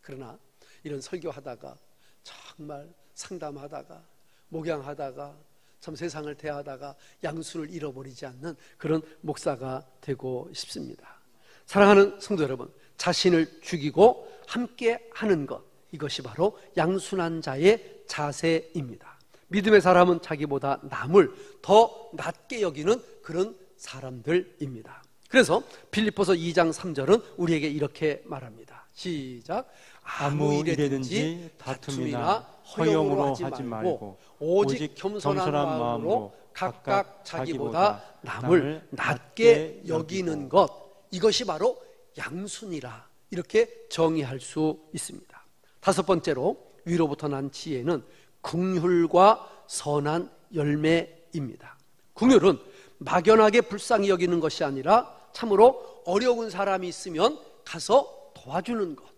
그러나 이런 설교하다가, 정말 상담하다가, 목양하다가, 참 세상을 대하다가 양수를 잃어버리지 않는 그런 목사가 되고 싶습니다. 사랑하는 성도 여러분, 자신을 죽이고 함께 하는 것, 이것이 바로 양순한 자의 자세입니다. 믿음의 사람은 자기보다 남을 더 낮게 여기는 그런 사람들입니다. 그래서 빌립보서 2장 3절은 우리에게 이렇게 말합니다. 시작. 아무 일에든지 다툼이나 허영으로 하지 말고 오직 겸손한 마음으로 각각 자기보다 남을 낮게 여기는 것, 이것이 바로 양순이라, 이렇게 정의할 수 있습니다. 다섯 번째로, 위로부터 난 지혜는 긍휼과 선한 열매입니다. 긍휼은 막연하게 불쌍히 여기는 것이 아니라 참으로 어려운 사람이 있으면 가서 도와주는 것,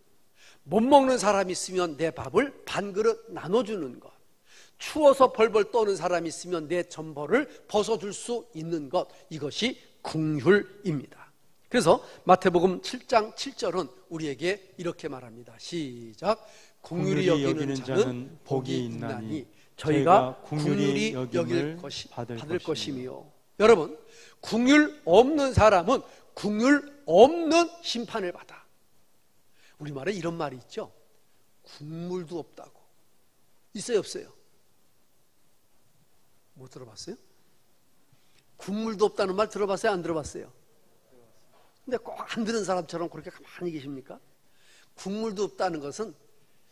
못 먹는 사람이 있으면 내 밥을 반 그릇 나눠주는 것, 추워서 벌벌 떠는 사람이 있으면 내 점퍼를 벗어줄 수 있는 것, 이것이 긍휼입니다. 그래서 마태복음 7장 7절은 우리에게 이렇게 말합니다. 시작. 긍휼히 여기는 자는 복이 있나니 저희가 긍휼히 여길 받을 것이며. 여러분, 긍휼 없는 사람은 긍휼 없는 심판을 받아. 우리말에 이런 말이 있죠. 국물도 없다고. 있어요, 없어요? 못 들어봤어요? 국물도 없다는 말 들어봤어요, 안 들어봤어요? 근데 꼭 안 들은 사람처럼 그렇게 가만히 계십니까? 국물도 없다는 것은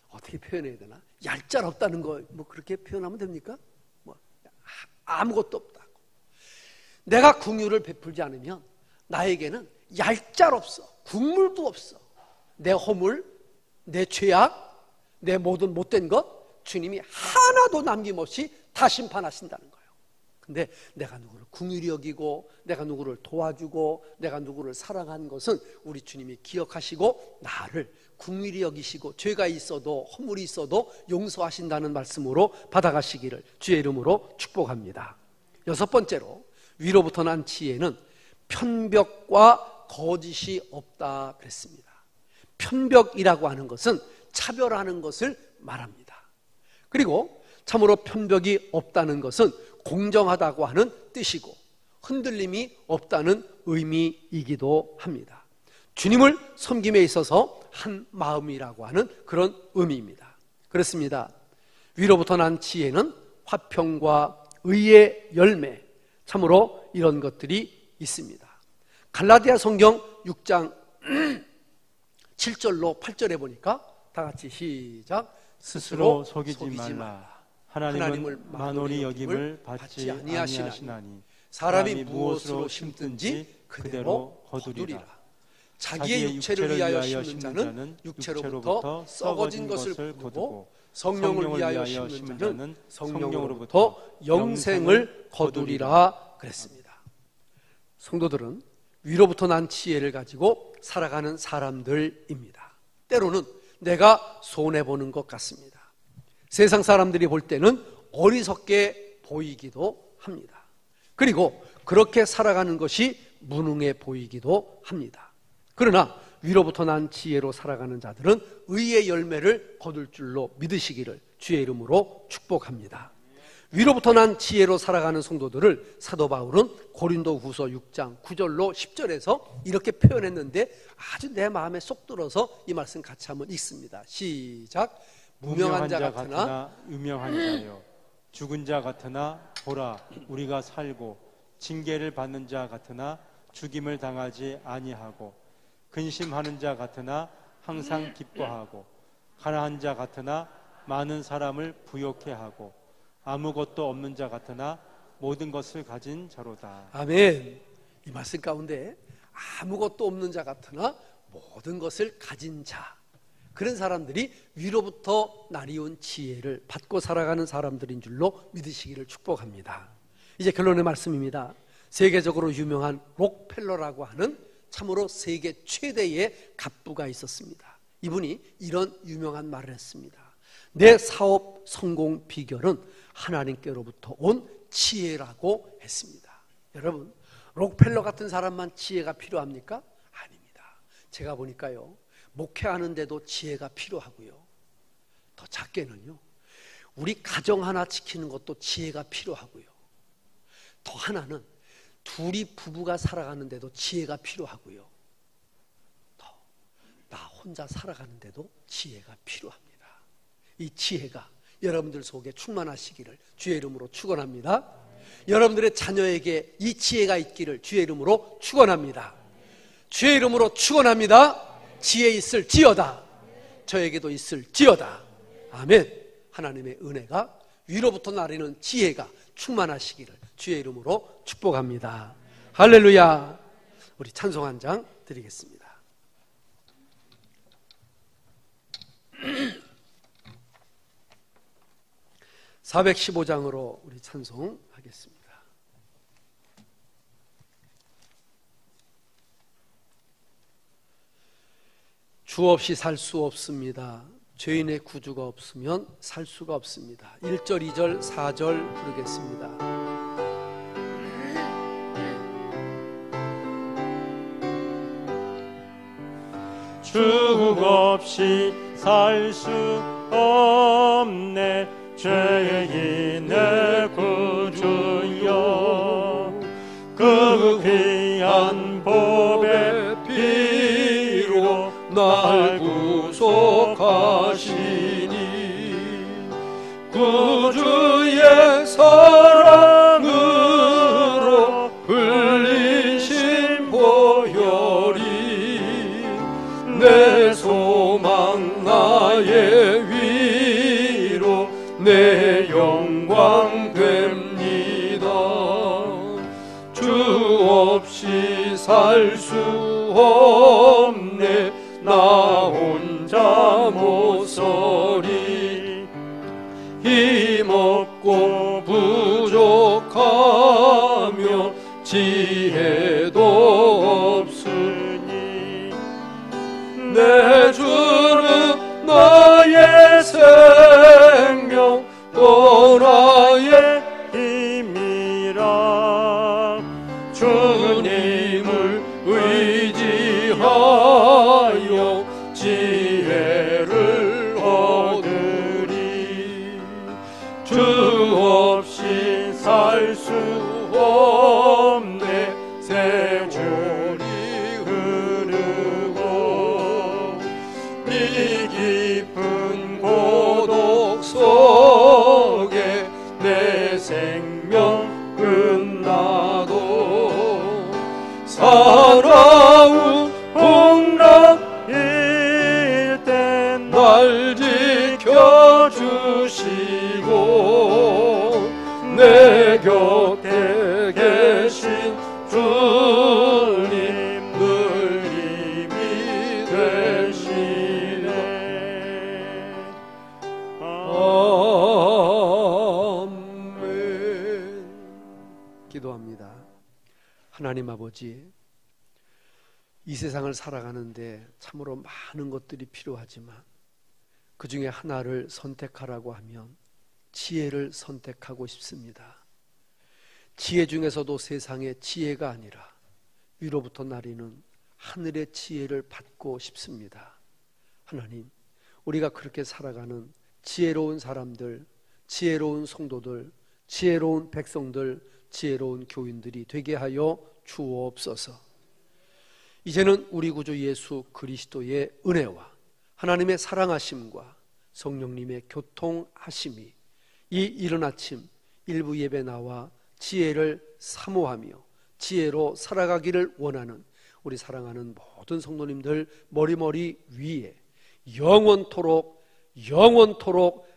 어떻게 표현해야 되나? 얄짤없다는 거, 뭐 그렇게 표현하면 됩니까? 뭐 아무것도 없다고. 내가 긍휼을 베풀지 않으면 나에게는 얄짤없어. 국물도 없어. 내 허물, 내 죄악, 내 모든 못된 것, 주님이 하나도 남김없이 다 심판하신다는 거예요. 근데 내가 누구를 긍휼히 여기고, 내가 누구를 도와주고, 내가 누구를 사랑한 것은 우리 주님이 기억하시고 나를 긍휼히 여기시고, 죄가 있어도 허물이 있어도 용서하신다는 말씀으로 받아가시기를 주의 이름으로 축복합니다. 여섯 번째로, 위로부터 난 지혜는 편벽과 거짓이 없다 그랬습니다. 편벽이라고 하는 것은 차별하는 것을 말합니다. 그리고 참으로 편벽이 없다는 것은 공정하다고 하는 뜻이고 흔들림이 없다는 의미이기도 합니다. 주님을 섬김에 있어서 한 마음이라고 하는 그런 의미입니다. 그렇습니다. 위로부터 난 지혜는 화평과 의의 열매, 참으로 이런 것들이 있습니다. 갈라디아 성경 6장 7절로 8절에 보니까 다 같이 시작. 스스로 속이지 말라. 하나님을 만홀히 여김을 받지 아니하시나니 사람이 무엇으로 심든지 그대로 거두리라. 자기의 육체를 위하여 심는 자는 육체로부터 썩어진 것을 거두고 성령을 위하여 심는 자는 성령으로부터 영생을 거두리라 그랬습니다. 성도들은 위로부터 난 지혜를 가지고 살아가는 사람들입니다. 때로는 내가 손해보는 것 같습니다. 세상 사람들이 볼 때는 어리석게 보이기도 합니다. 그리고 그렇게 살아가는 것이 무능해 보이기도 합니다. 그러나 위로부터 난 지혜로 살아가는 자들은 의의 열매를 거둘 줄로 믿으시기를 주의 이름으로 축복합니다. 위로부터 난 지혜로 살아가는 성도들을 사도 바울은 고린도후서 6장 9절로 10절에서 이렇게 표현했는데 아주 내 마음에 쏙 들어서 이 말씀 같이 한번 읽습니다. 시작. 무명한 자 같으나 유명한 자요 죽은 자 같으나 보라 우리가 살고 징계를 받는 자 같으나 죽임을 당하지 아니하고 근심하는 자 같으나 항상 기뻐하고 가난한 자 같으나 많은 사람을 부욕해 하고 아무것도 없는 자 같으나 모든 것을 가진 자로다. 아멘. 이 말씀 가운데 아무것도 없는 자 같으나 모든 것을 가진 자, 그런 사람들이 위로부터 나리온 지혜를 받고 살아가는 사람들인 줄로 믿으시기를 축복합니다. 이제 결론의 말씀입니다. 세계적으로 유명한 록펠러라고 하는 참으로 세계 최대의 갑부가 있었습니다. 이분이 이런 유명한 말을 했습니다. 내 사업 성공 비결은 하나님께로부터 온 지혜라고 했습니다. 여러분, 록펠러 같은 사람만 지혜가 필요합니까? 아닙니다. 제가 보니까요, 목회하는데도 지혜가 필요하고요, 더 작게는요, 우리 가정 하나 지키는 것도 지혜가 필요하고요, 더 하나는 둘이 부부가 살아가는데도 지혜가 필요하고요, 더 나 혼자 살아가는데도 지혜가 필요합니다. 이 지혜가 여러분들 속에 충만하시기를 주의 이름으로 축원합니다. 여러분들의 자녀에게 이 지혜가 있기를 주의 이름으로 축원합니다. 주의 이름으로 축원합니다. 지혜 있을지어다. 저에게도 있을지어다. 아멘. 하나님의 은혜가 위로부터 나르는 지혜가 충만하시기를 주의 이름으로 축복합니다. 할렐루야. 우리 찬송 한 장 드리겠습니다. 415장으로 우리 찬송하겠습니다. 주 없이 살 수 없습니다. 죄인의 구주가 없으면 살 수가 없습니다. 1절, 2절, 4절 부르겠습니다. 주 없이 살 수 없네 죄인의 구주여 그 귀한 보배 피로 날 구속하시니 구주의 사랑으로 흘리신 보혈이 내 소망 나의 위로 내 영광 됩니다. 주 없이 살 수 없네 나 혼자 못 서리 힘없고 부족하며 지혜도 없으니 내 주는 나의 생명 또 나의 힘이라 주님을 의지하여 지혜를 얻으리 주 없이 살 수 없네 새 물이 흐르고 이 깊은 고독 속에 내 생명 끝나도 살아온 풍랑일 땐 날 지켜주시고 내 곁에 계신 주님 늘 힘이 되시네. 아멘. 기도합니다. 하나님 아버지, 이 세상을 살아가는데 참으로 많은 것들이 필요하지만 그 중에 하나를 선택하라고 하면 지혜를 선택하고 싶습니다. 지혜 중에서도 세상의 지혜가 아니라 위로부터 나리는 하늘의 지혜를 받고 싶습니다. 하나님, 우리가 그렇게 살아가는 지혜로운 사람들, 지혜로운 성도들, 지혜로운 백성들, 지혜로운 교인들이 되게 하여 주옵소서. 이제는 우리 구주 예수 그리스도의 은혜와 하나님의 사랑하심과 성령님의 교통하심이 이 이른 아침 일부 예배 나와 지혜를 사모하며 지혜로 살아가기를 원하는 우리 사랑하는 모든 성도님들 머리머리 위에 영원토록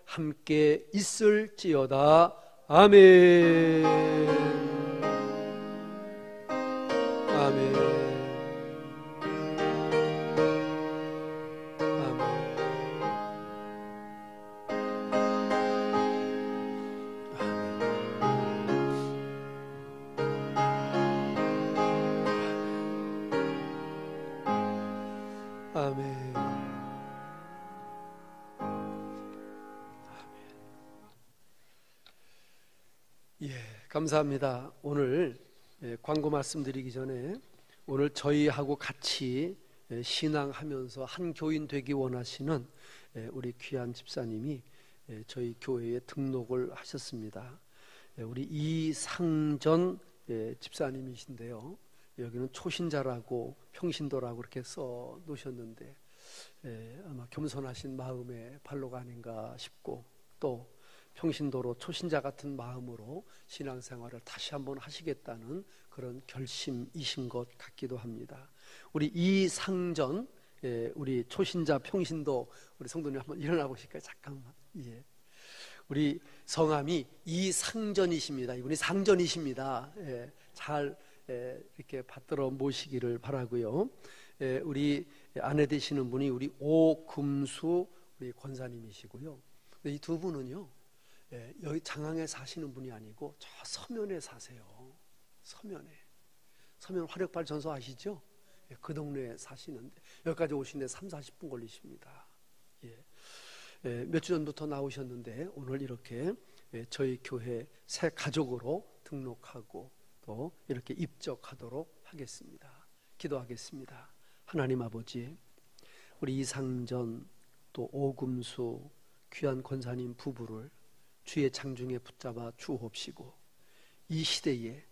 함께 있을지어다. 아멘. 아멘. 아멘. 예, 감사합니다. 오늘 광고 말씀드리기 전에 오늘 저희하고 같이 신앙하면서 한 교인 되기 원하시는 우리 귀한 집사님이 저희 교회에 등록을 하셨습니다. 우리 이상전 집사님이신데요. 여기는 초신자라고 평신도라고 이렇게 써 놓으셨는데 아마 겸손하신 마음의 발로가 아닌가 싶고 또 평신도로 초신자 같은 마음으로 신앙생활을 다시 한번 하시겠다는 그런 결심이신 것 같기도 합니다. 우리 이상전 우리 초신자 평신도 우리 성도님 한번 일어나 보실까요? 잠깐만. 예. 우리 성함이 이상전이십니다. 이분이 상전이십니다. 잘 이렇게 받들어 모시기를 바라고요. 우리 아내 되시는 분이 우리 오금수 우리 권사님이시고요. 이 두 분은요, 여기 장항에 사시는 분이 아니고 저 서면에 사세요. 서면 화력발전소 아시죠? 그 동네에 사시는데 여기까지 오시는데 30-40분 걸리십니다. 몇 주 전부터 나오셨는데 오늘 이렇게 저희 교회 새 가족으로 등록하고 또 이렇게 입적하도록 하겠습니다. 기도하겠습니다. 하나님 아버지, 우리 이상전 또 오금수 귀한 권사님 부부를 주의 장중에 붙잡아 주옵시고 이 시대에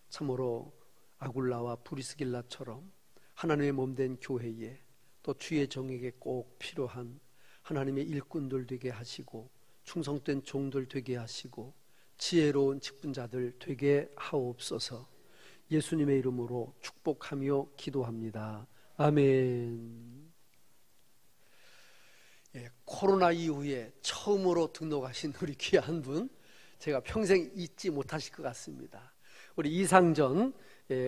참으로 아굴라와 브리스길라처럼 하나님의 몸된 교회에 또 주의 정에게 꼭 필요한 하나님의 일꾼들 되게 하시고 충성된 종들 되게 하시고 지혜로운 직분자들 되게 하옵소서. 예수님의 이름으로 축복하며 기도합니다. 아멘. 코로나 이후에 처음으로 등록하신 우리 귀한 분, 제가 평생 잊지 못하실 것 같습니다. 우리 이상전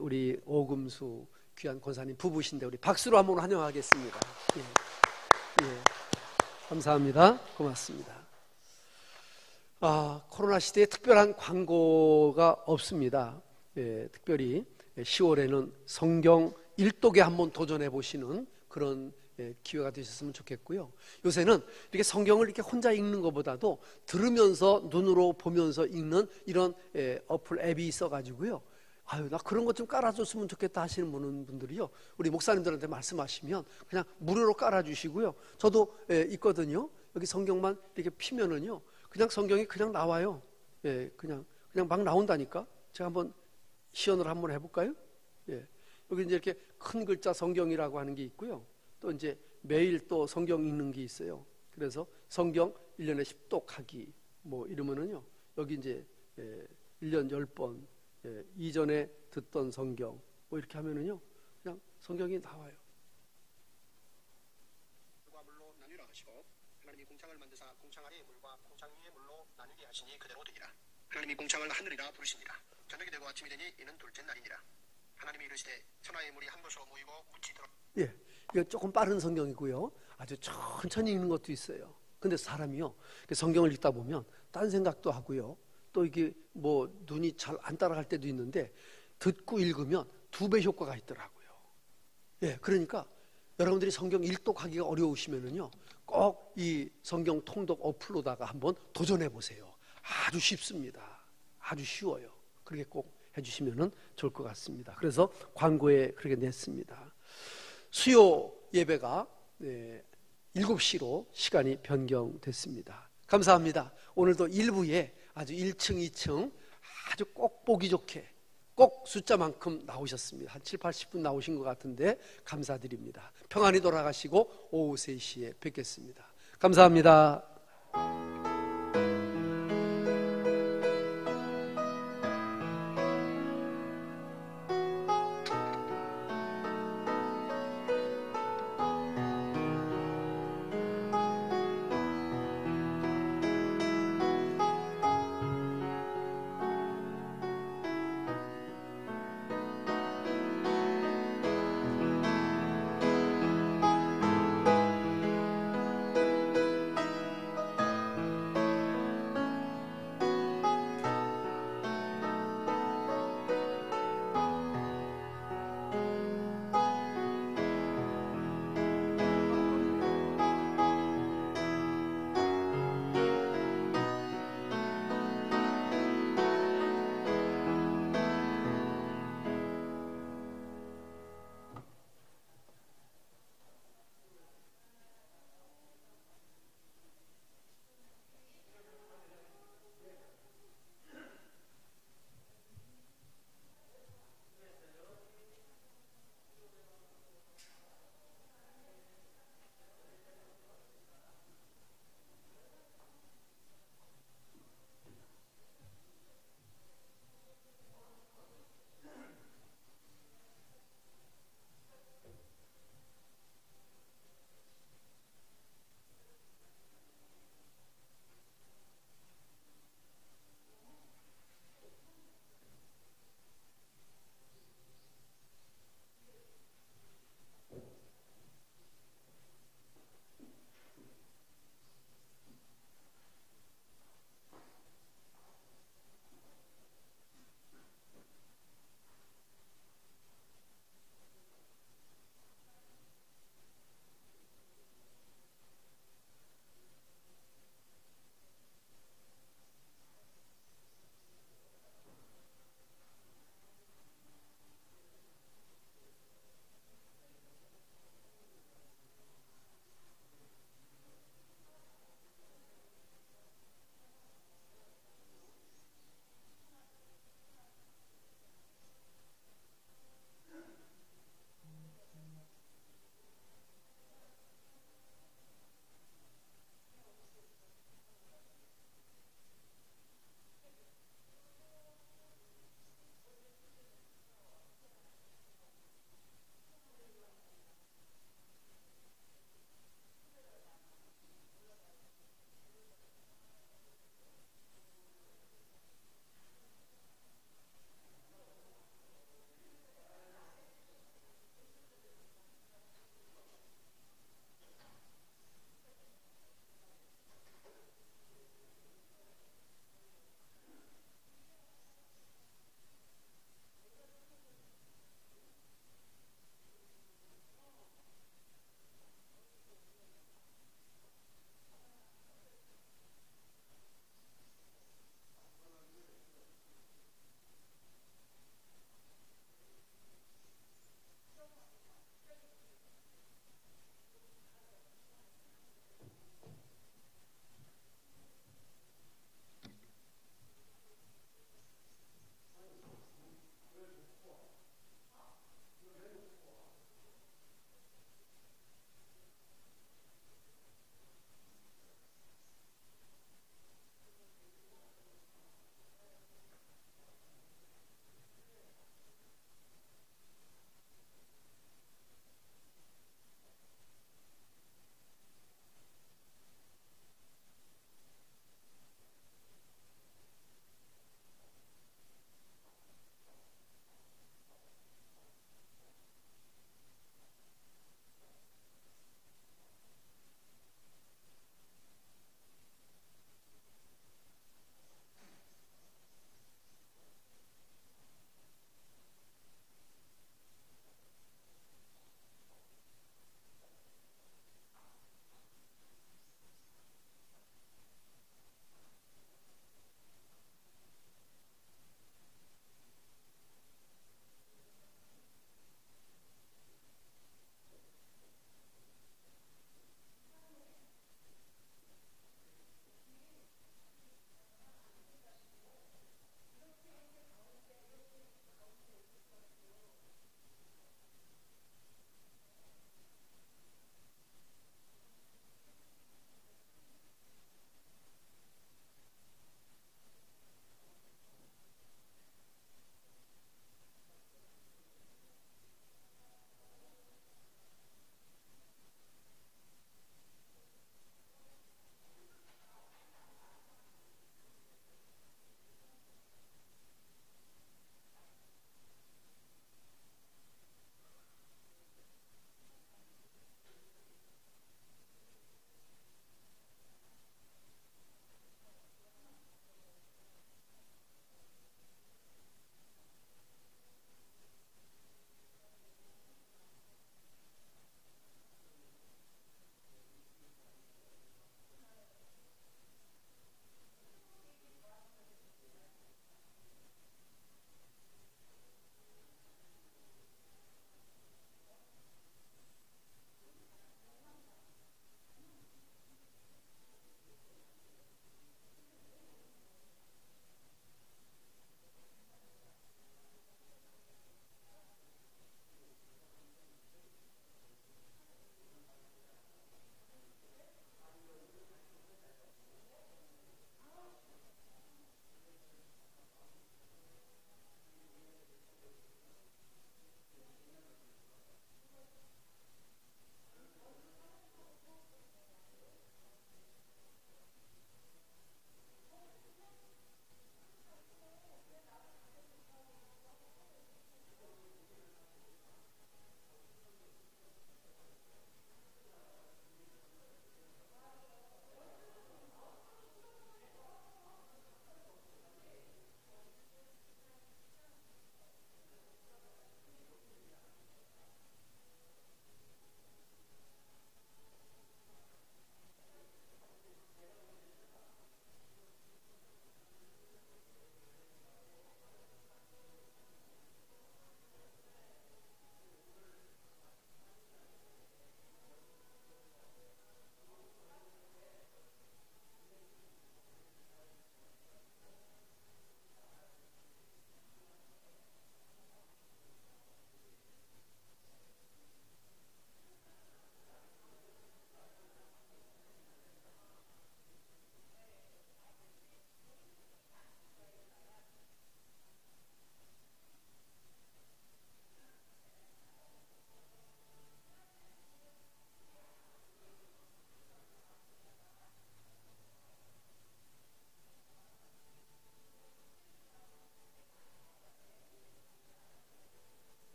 우리 오금수 귀한 권사님 부부신데 우리 박수로 한번 환영하겠습니다. 감사합니다. 고맙습니다. 코로나 시대에 특별한 광고가 없습니다. 특별히 10월에는 성경 일독에 한번 도전해 보시는 그런 기회가 되셨으면 좋겠고요. 요새는 이렇게 성경을 이렇게 혼자 읽는 것보다도 들으면서 눈으로 보면서 읽는 이런 어플 앱이 있어가지고요. 나 그런 것 좀 깔아줬으면 좋겠다 하시는 분들이요, 우리 목사님들한테 말씀하시면 그냥 무료로 깔아주시고요. 저도 있거든요. 여기 성경만 이렇게 피면은요, 그냥 성경이 그냥 나와요. 그냥 막 나온다니까. 제가 한번 시연을 한번 해볼까요? 여기 이제 이렇게 큰 글자 성경이라고 하는 게 있고요. 또 이제 매일 또 성경 읽는 게 있어요. 그래서 성경 1년에 10독하기 뭐 이러면은요, 여기 이제 1년 10번 이전에 듣던 성경 뭐 이렇게 하면은요, 그냥 성경이 나와요. 물과 물로 나뉘라 하시고 하나님이 궁창을 만드사 궁창 아래의 물과 궁창 위의 물로 나뉘게 하시니 그대로 되니라. 하나님이 궁창을 하늘이라 부르시니라. 저녁이 되고 아침이 되니 이는 둘째 날이니라. 하나님이 이르시되 천하의 물이 한 곳으로 모이고 굳이 들어. 이거 조금 빠른 성경이고요. 아주 천천히 읽는 것도 있어요. 근데 사람이요, 성경을 읽다 보면 딴 생각도 하고요. 또 이게 뭐 눈이 잘 안 따라갈 때도 있는데 듣고 읽으면 2배 효과가 있더라고요. 그러니까 여러분들이 성경 일독하기가 어려우시면은요, 꼭 이 성경 통독 어플로다가 한번 도전해 보세요. 아주 쉽습니다. 아주 쉬워요. 그렇게 꼭 해주시면은 좋을 것 같습니다. 그래서 광고에 그렇게 냈습니다. 수요 예배가 7시로 시간이 변경됐습니다. 감사합니다. 오늘도 일부에 아주 1층, 2층 아주 꼭 보기 좋게 꼭 숫자만큼 나오셨습니다. 한 7, 80분 나오신 것 같은데 감사드립니다. 평안히 돌아가시고 오후 3시에 뵙겠습니다. 감사합니다.